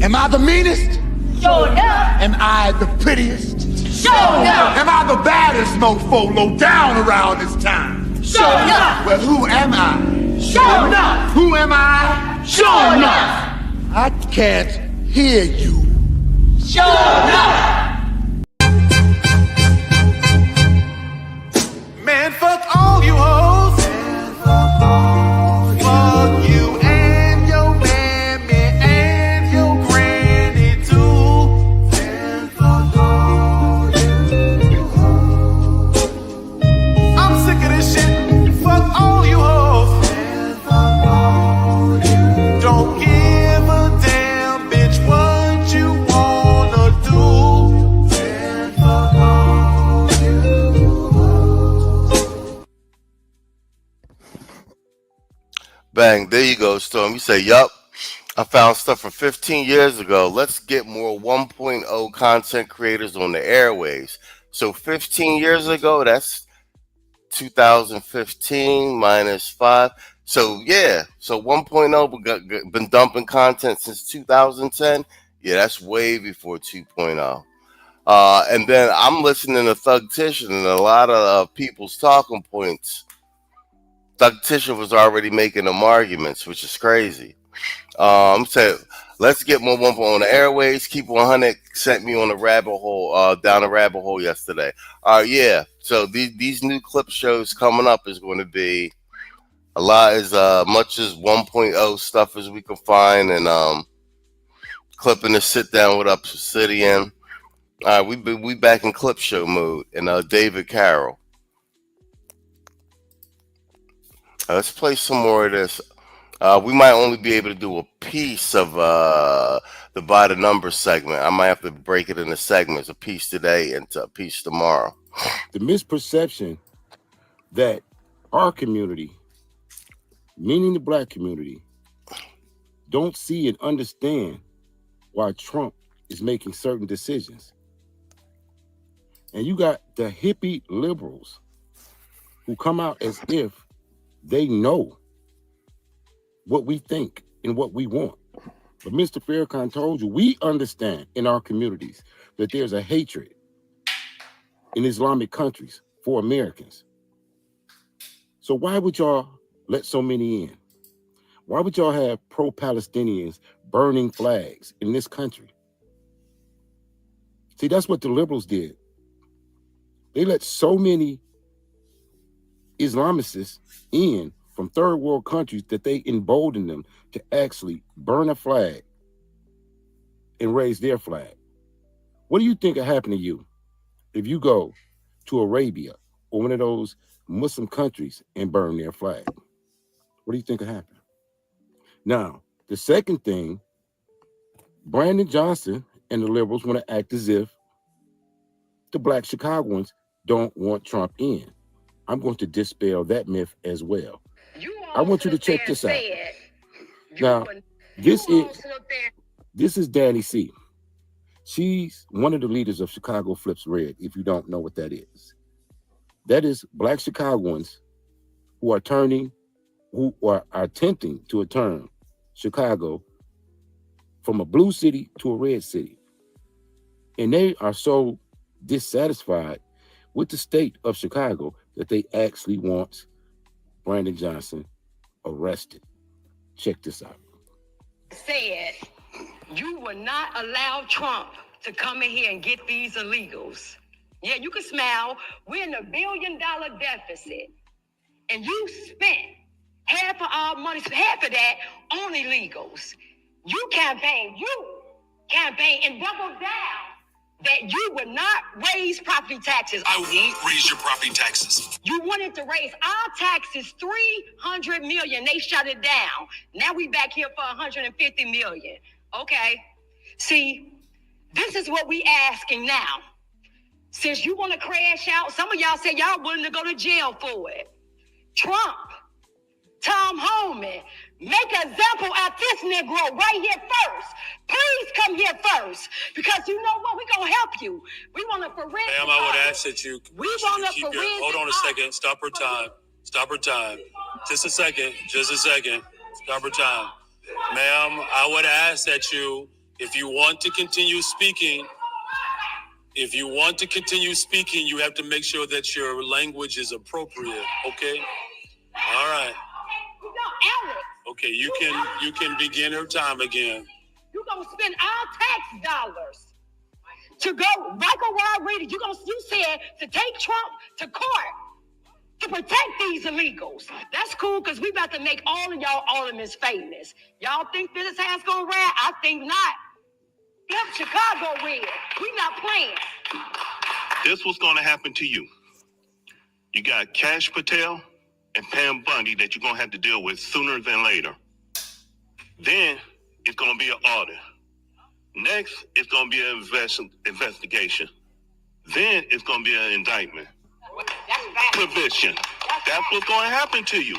Am I the meanest? Sure enough. Am I the prettiest? Sure enough. Am I the baddest mofo low down around this time? Sure enough. Well, who am I? Sure enough. Who am I? Sure enough. I can't hear you. Sure enough. Man, fuck all you hoes. Fuck you and your mammy and your granny too. And fuck all you hoes. I'm sick of this shit. Fuck all you hoes. And fuck all you. Don't give a damn, bitch, what you wanna do. And fuck all you hoes. Bang, there you go, Storm. You say, yup, I found stuff from 15 years ago. Let's get more 1.0 content creators on the airwaves. So 15 years ago, that's 2015 minus 5. So yeah, so 1.0 been dumping content since 2010. Yeah, that's way before 2.0. And then I'm listening to Thugticious and a lot of people's talking points. Thugticious was already making them arguments, which is crazy. So let's get more 1.0 on the airways. Keep 100 sent me on a rabbit hole, down a rabbit hole yesterday. Yeah. So these new clip shows coming up is going to be a lot, as much as 1.0 stuff as we can find, and clipping the sit down with Obsidian. We back in clip show mode, and David Carroll. Let's play some more of this. We might only be able to do a piece of the by the numbers segment. I might have to break it into segments, a piece today and a piece tomorrow. The misperception that our community, meaning the black community, don't see and understand why Trump is making certain decisions. And you got the hippie liberals who come out as if they know what we think and what we want. But Mr. Farrakhan told you, we understand in our communities that there's a hatred in Islamic countries for Americans. So why would y'all let so many in? Why would y'all have pro-Palestinians burning flags in this country? See, that's what the liberals did. They let so many Islamicists in from third world countries that they emboldened them to actually burn a flag and raise their flag. What do you think will happen to you if you go to Arabia or one of those Muslim countries and burn their flag? What do you think will happen? Now, the second thing, Brandon Johnson and the liberals want to act as if the black Chicagoans don't want Trump in. I'm going to dispel that myth as well. I want you to check this out. Now, this is Danny C. She's one of the leaders of Chicago Flips Red, if you don't know what that is. That is black Chicagoans who are attempting to turn Chicago from a blue city to a red city. And they are so dissatisfied with the state of Chicago that they actually want Brandon Johnson arrested. Check this out. Said you will not allow Trump to come in here and get these illegals. Yeah, you can smile. We're in $1 billion deficit. And you spent half of our money, half of that on illegals. You campaign and double down that you would not raise property taxes. I won't raise your property taxes. You wanted to raise our taxes $300 million. They shut it down. Now we back here for $150 million. Okay. See, this is what we asking now. Since you want to crash out, some of y'all say y'all willing to go to jail for it. Trump, Tom Homan, make an example out this Negro right here first. Please come here first. Because you know what? We're going to help you. We want to forensic. Ma'am, I would ask that you keep your, hold on a second. Stop her time. Stop her time. Just a second. Stop her time. Ma'am, I would ask that you, if you want to continue speaking, you have to make sure that your language is appropriate, okay? All right. Okay, you can begin her time again. You're gonna spend our tax dollars to go, Michael Rodriguez, you said to take Trump to court to protect these illegals. That's cool, because we about to make all of y'all aldermen famous. Y'all think this ass gonna ride? I think not. Flip Chicago red. We not playing. This was going to happen to you. You got Cash Patel and Pam Bundy that you're going to have to deal with sooner than later. Then it's going to be an audit. Next, it's going to be an investigation. Then it's going to be an indictment. Conviction. That's what's going to happen to you.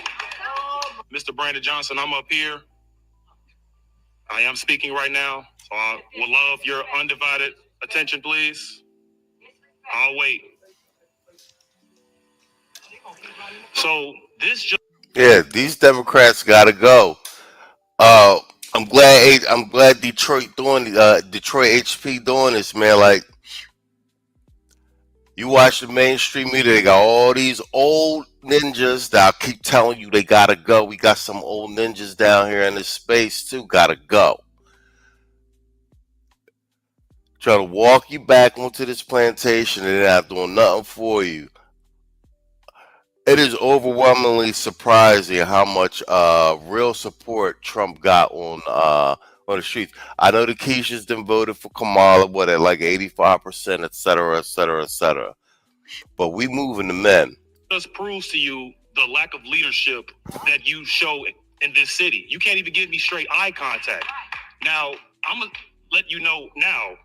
Mr. Brandon Johnson, I'm up here. I am speaking right now, so I would love your undivided attention, please. I'll wait. So these Democrats got to go. I'm glad Detroit HP doing this, man. Like, you watch the mainstream media, they got all these old ninjas that I'll keep telling you they gotta go. We got some old ninjas down here in this space too, gotta go. Try to walk you back onto this plantation and they're not doing nothing for you. It is overwhelmingly surprising how much real support Trump got on the streets. I know the Keisha's then voted for Kamala, at like 85%, et cetera, et cetera, et cetera. But we moving the men. This proves to you the lack of leadership that you show in this city. You can't even give me straight eye contact. Now, I'm going to let you know now,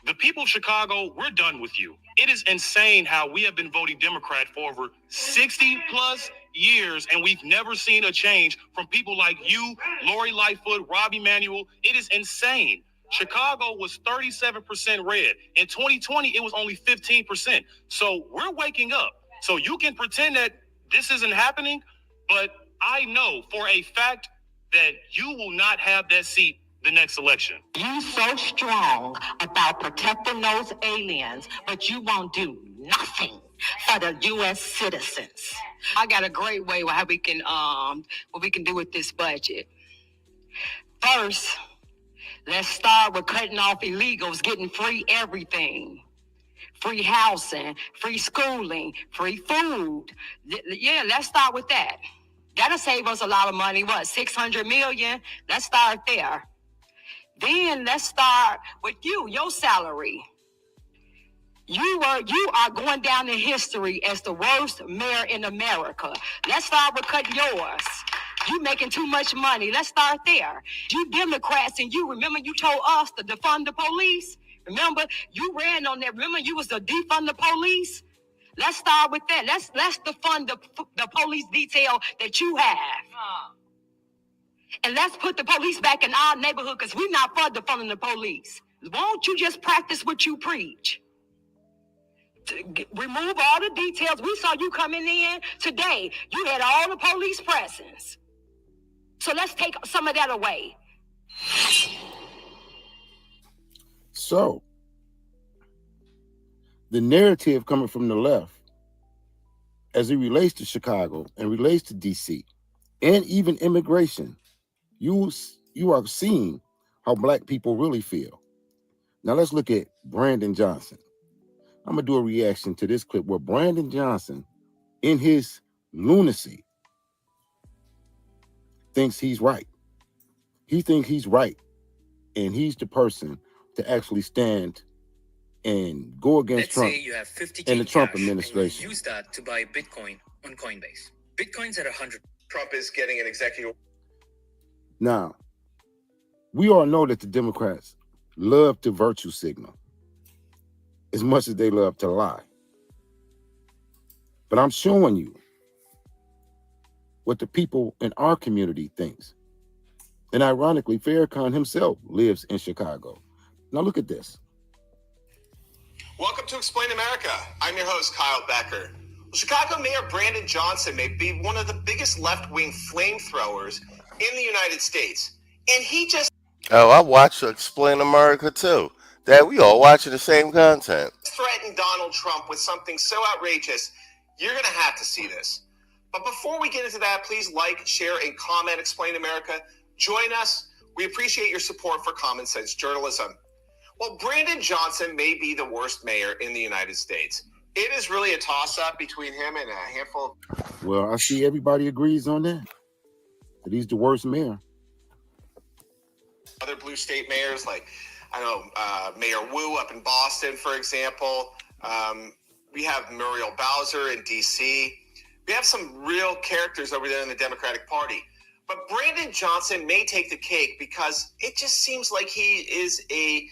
the people of Chicago, we're done with you. It is insane how we have been voting Democrat for over 60 plus years, and we've never seen a change from people like you, Lori Lightfoot, Robbie Manuel. It is insane. Chicago was 37% red. In 2020, it was only 15%. So we're waking up. So you can pretend that this isn't happening, but I know for a fact that you will not have that seat the next election. You so strong about protecting those aliens, but you won't do nothing for the U.S. citizens. I got a great way how we can what we can do with this budget. First, let's start with cutting off illegals, getting free everything. Free housing, free schooling, free food. Yeah, let's start with that. That'll save us a lot of money. What, $600 million? Let's start there. Then let's start with your salary. You are going down in history as the worst mayor in America. Let's start with cutting yours. You making too much money. Let's start there. You Democrats, and remember you told us to defund the police? Remember, you ran on that. Remember, you was to defund the police? Let's start with that. Let's defund the police detail that you have. And let's put the police back in our neighborhood, because we're not for defunding the police. Won't you just practice what you preach? remove all the details. We saw you coming in today. You had all the police presence. So let's take some of that away. So, the narrative coming from the left, as it relates to Chicago and relates to DC, and even immigration, you are seeing how black people really feel. Now let's look at Brandon Johnson. I'm gonna do a reaction to this clip where Brandon Johnson, in his lunacy, thinks he's right. He thinks he's right, and he's the person to actually stand and go against Trump Let's say you have 50K and the Trump cash administration. And you use that to buy Bitcoin on Coinbase. Bitcoin's at 100. Trump is getting an executive. Now, we all know that the Democrats love to virtue signal as much as they love to lie. But I'm showing you what the people in our community thinks. And ironically, Farrakhan himself lives in Chicago. Now look at this. Welcome to Explain America. I'm your host, Kyle Becker. Well, Chicago Mayor Brandon Johnson may be one of the biggest left-wing flamethrowers in the United States. And he just Oh, I watch Explain America too. Dad, we all watching the same content. threatened Donald Trump with something so outrageous, you're going to have to see this. But before we get into that, please like, share, and comment Explain America. Join us. We appreciate your support for common sense journalism. Well, Brandon Johnson may be the worst mayor in the United States. It is really a toss-up between him and a handful. Well, I see everybody agrees on that he's the worst mayor. Other blue state mayors, like, I know, Mayor Wu up in Boston, for example. We have Muriel Bowser in D.C. We have some real characters over there in the Democratic Party. But Brandon Johnson may take the cake because it just seems like he is a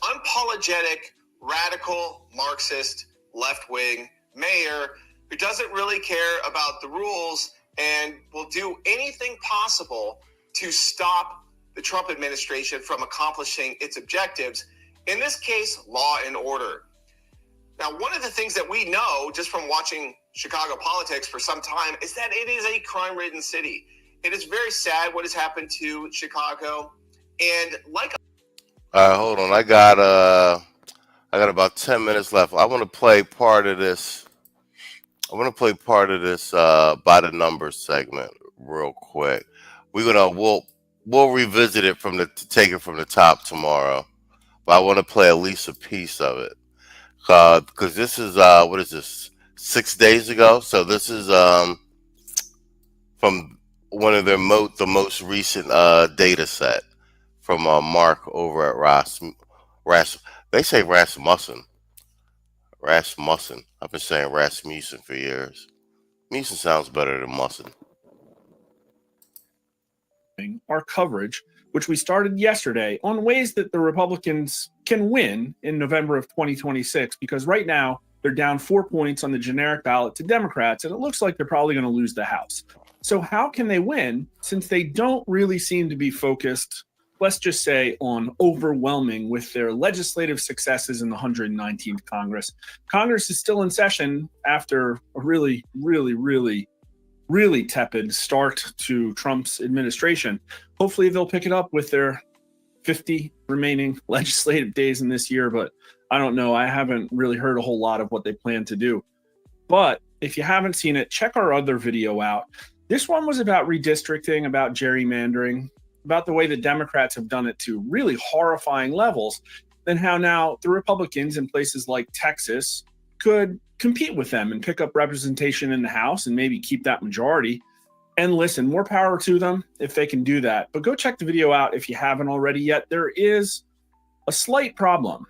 unapologetic, radical, Marxist, left-wing mayor who doesn't really care about the rules and will do anything possible to stop the Trump administration from accomplishing its objectives, in this case, law and order. Now, one of the things that we know just from watching Chicago politics for some time is that it is a crime-ridden city. It is very sad what has happened to Chicago. And like... All right, hold on. I got about 10 minutes left. I want to play part of this. By the numbers segment real quick. We'll revisit it take it from the top tomorrow. But I want to play at least a piece of it. Because this is, what is this, 6 days ago? So this is from one of their the most recent data set from Mark over at they say Rasmussen. I've been saying Rasmussen for years. Mussen sounds better than Musson. Our coverage, which we started yesterday, on ways that the Republicans can win in November of 2026, because right now they're down 4 points on the generic ballot to Democrats, and it looks like they're probably going to lose the House. So how can they win since they don't really seem to be focused, let's just say, on overwhelming with their legislative successes in the 119th Congress? Congress is still in session after a really, really, really, really tepid start to Trump's administration. Hopefully they'll pick it up with their 50 remaining legislative days in this year, but I don't know. I haven't really heard a whole lot of what they plan to do. But if you haven't seen it, check our other video out. This one was about redistricting, about gerrymandering, about the way the Democrats have done it to really horrifying levels, and how now the Republicans in places like Texas could compete with them and pick up representation in the House and maybe keep that majority. And listen, more power to them if they can do that. But go check the video out if you haven't already yet. There is a slight problem.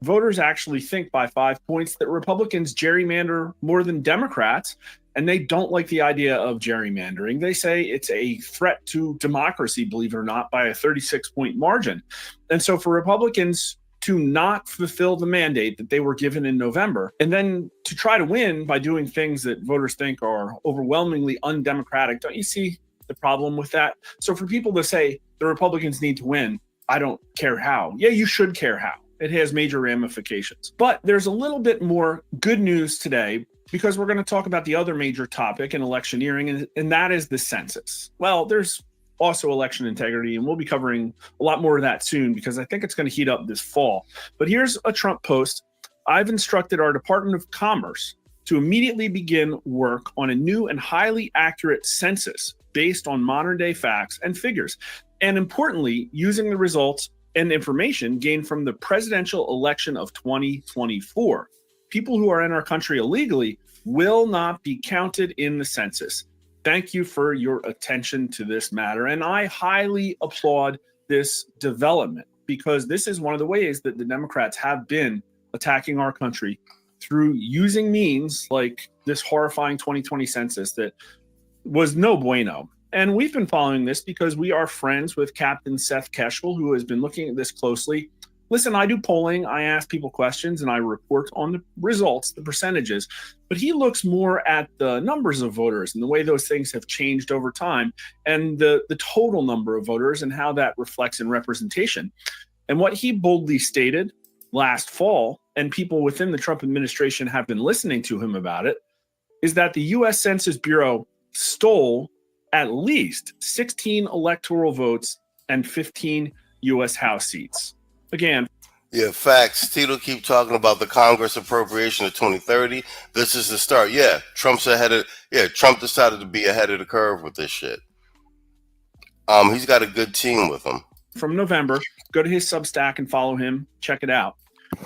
Voters actually think by 5 points that Republicans gerrymander more than Democrats, and they don't like the idea of gerrymandering. They say it's a threat to democracy, believe it or not, by a 36-point margin. And so for Republicans to not fulfill the mandate that they were given in November, and then to try to win by doing things that voters think are overwhelmingly undemocratic, don't you see the problem with that? So for people to say the Republicans need to win, I don't care how. Yeah, you should care how. It has major ramifications. But there's a little bit more good news today because we're going to talk about the other major topic in electioneering, and that is the census. Well, there's also election integrity, and we'll be covering a lot more of that soon because I think it's going to heat up this fall. But here's a Trump post. I've instructed our Department of Commerce to immediately begin work on a new and highly accurate census based on modern day facts and figures, and importantly, using the results and information gained from the presidential election of 2024. People who are in our country illegally will not be counted in the census. Thank you for your attention to this matter. And I highly applaud this development because this is one of the ways that the Democrats have been attacking our country through using means like this horrifying 2020 census that was no bueno. And we've been following this because we are friends with Captain Seth Keshel, who has been looking at this closely. Listen, I do polling, I ask people questions, and I report on the results, the percentages, but he looks more at the numbers of voters and the way those things have changed over time and the total number of voters and how that reflects in representation. And what he boldly stated last fall, and people within the Trump administration have been listening to him about it, is that the U.S. Census Bureau stole at least 16 electoral votes and 15 U.S. House seats. Again, yeah, facts. Tito keep talking about the Congress appropriation of 2030. This is the start. Yeah, Trump decided to be ahead of the curve with this shit. He's got a good team with him. From November, go to his Substack and follow him. Check it out.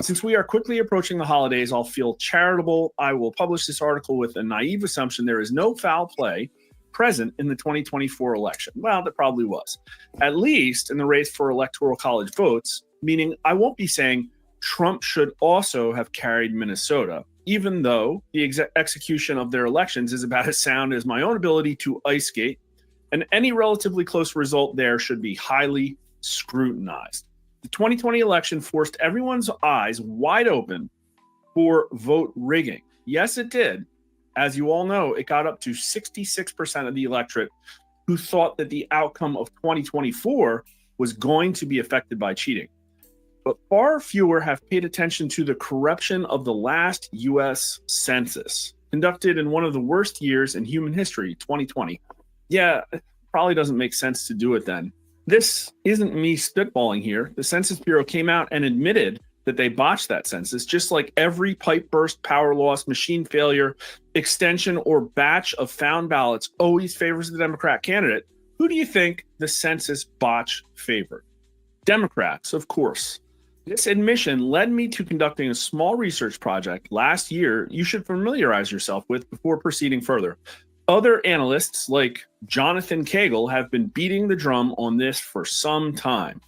Since we are quickly approaching the holidays, I'll feel charitable. I will publish this article with a naive assumption there is no foul play present in the 2024 election. Well, there probably was, at least in the race for electoral college votes, meaning I won't be saying Trump should also have carried Minnesota, even though the execution of their elections is about as sound as my own ability to ice skate, and any relatively close result there should be highly scrutinized. The 2020 election forced everyone's eyes wide open for vote rigging. Yes, it did. As you all know, it got up to 66% of the electorate who thought that the outcome of 2024 was going to be affected by cheating. But far fewer have paid attention to the corruption of the last U.S. Census, conducted in one of the worst years in human history, 2020. Yeah, it probably doesn't make sense to do it then. This isn't me spitballing here. The Census Bureau came out and admitted that they botched that census, just like every pipe burst, power loss, machine failure, extension, or batch of found ballots always favors the Democrat candidate. Who do you think the census botch favored? Democrats, of course. This admission led me to conducting a small research project last year you should familiarize yourself with before proceeding further. Other analysts like Jonathan Cagle have been beating the drum on this for some time.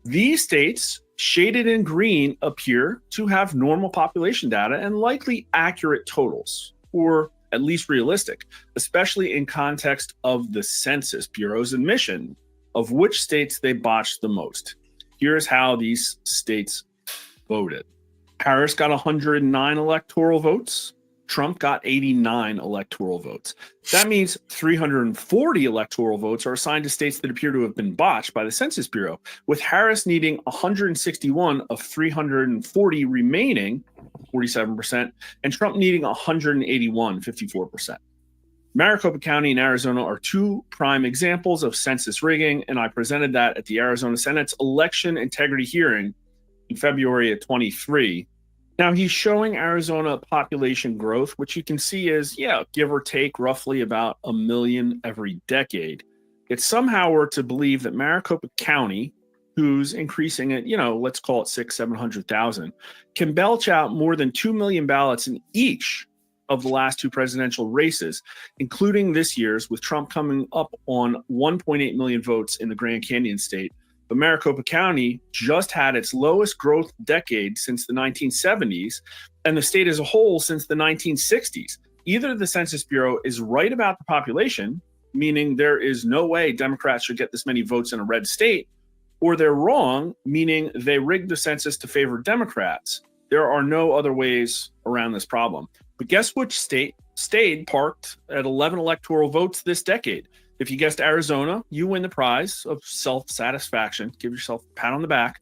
These states, shaded in green, appear to have normal population data and likely accurate totals, or at least realistic, especially in context of the Census Bureau's admission of which states they botched the most. Here's how these states voted. Harris got 109 electoral votes. Trump got 89 electoral votes. That means 340 electoral votes are assigned to states that appear to have been botched by the Census Bureau, with Harris needing 161 of 340 remaining, 47%, and Trump needing 181, 54%. Maricopa County and Arizona are two prime examples of census rigging, and I presented that at the Arizona Senate's election integrity hearing in February of 23. Now, he's showing Arizona population growth, which you can see is, give or take roughly about 1 million every decade. If somehow we're to believe that Maricopa County, who's increasing at, let's call it 700,000, can belch out more than 2 million ballots in each of the last two presidential races, including this year's, with Trump coming up on 1.8 million votes in the Grand Canyon state. But Maricopa County just had its lowest growth decade since the 1970s, and the state as a whole since the 1960s. Either the Census Bureau is right about the population, meaning there is no way Democrats should get this many votes in a red state, or they're wrong, meaning they rigged the census to favor Democrats. There are no other ways around this problem. But guess which state stayed parked at 11 electoral votes this decade? If you guessed Arizona, you win the prize of self-satisfaction. Give yourself a pat on the back.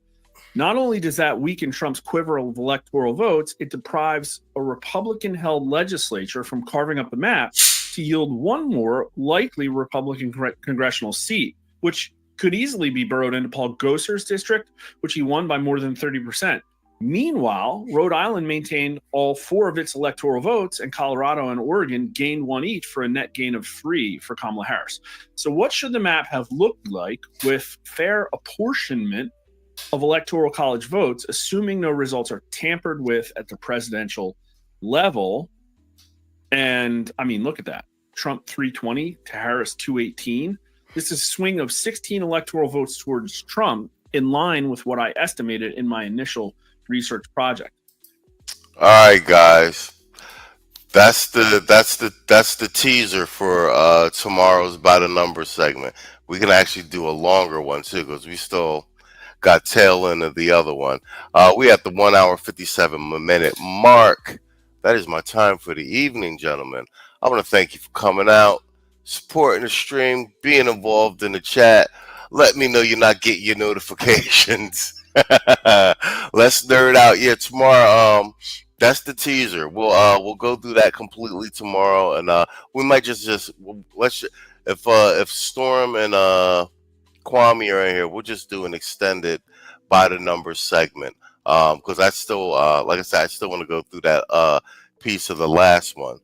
Not only does that weaken Trump's quiver of electoral votes, it deprives a Republican-held legislature from carving up the map to yield one more likely Republican congressional seat, which could easily be burrowed into Paul Gosar's district, which he won by more than 30%. Meanwhile, Rhode Island maintained all 4 of its electoral votes, and Colorado and Oregon gained 1 each for a net gain of 3 for Kamala Harris. So what should the map have looked like with fair apportionment of electoral college votes, assuming no results are tampered with at the presidential level? And I mean, look at that. Trump 320 to Harris 218. This is a swing of 16 electoral votes towards Trump, in line with what I estimated in my initial research project. All right, guys. That's the teaser for tomorrow's By the Numbers segment. We can actually do a longer one too, because we still got tail end of the other one. We at the 1 hour 57 minute mark. That is my time for the evening, gentlemen. I want to thank you for coming out, supporting the stream, being involved in the chat. Let me know you're not getting your notifications. Let's nerd out. Yeah, tomorrow. That's the teaser. We'll go through that completely tomorrow, and we might let's if Storm and Kwame are in here, we'll just do an extended By the Numbers segment. Because I still, like I said, I still want to go through that piece of the last one.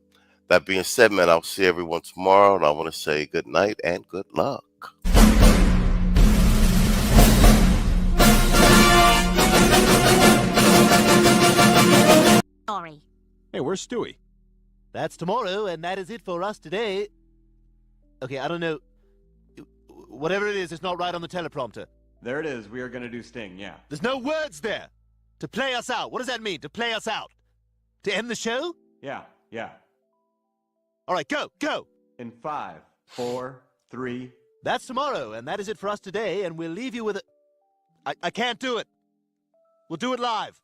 That being said, man, I'll see everyone tomorrow, and I want to say good night and good luck. Sorry. Hey, where's Stewie? That's tomorrow, and that is it for us today. Okay, I don't know. Whatever it is, it's not right on the teleprompter. There it is. We are going to do Sting, yeah. There's no words there. To play us out. What does that mean, to play us out? To end the show? Yeah. All right, go. In 5, 4, 3. That's tomorrow, and that is it for us today, and we'll leave you with I can't do it. We'll do it live.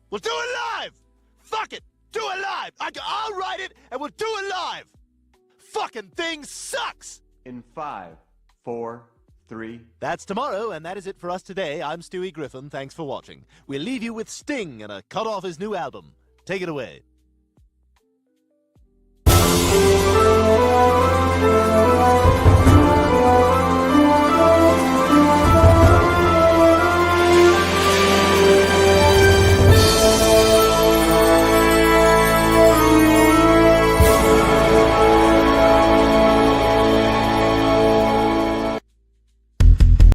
We'll do it live! Fuck it! Do it live! I'll write it, and we'll do it live! Fucking thing sucks! In 5, 4, 3. That's tomorrow, and that is it for us today. I'm Stewie Griffin. Thanks for watching. We'll leave you with Sting and a cut off his new album. Take it away.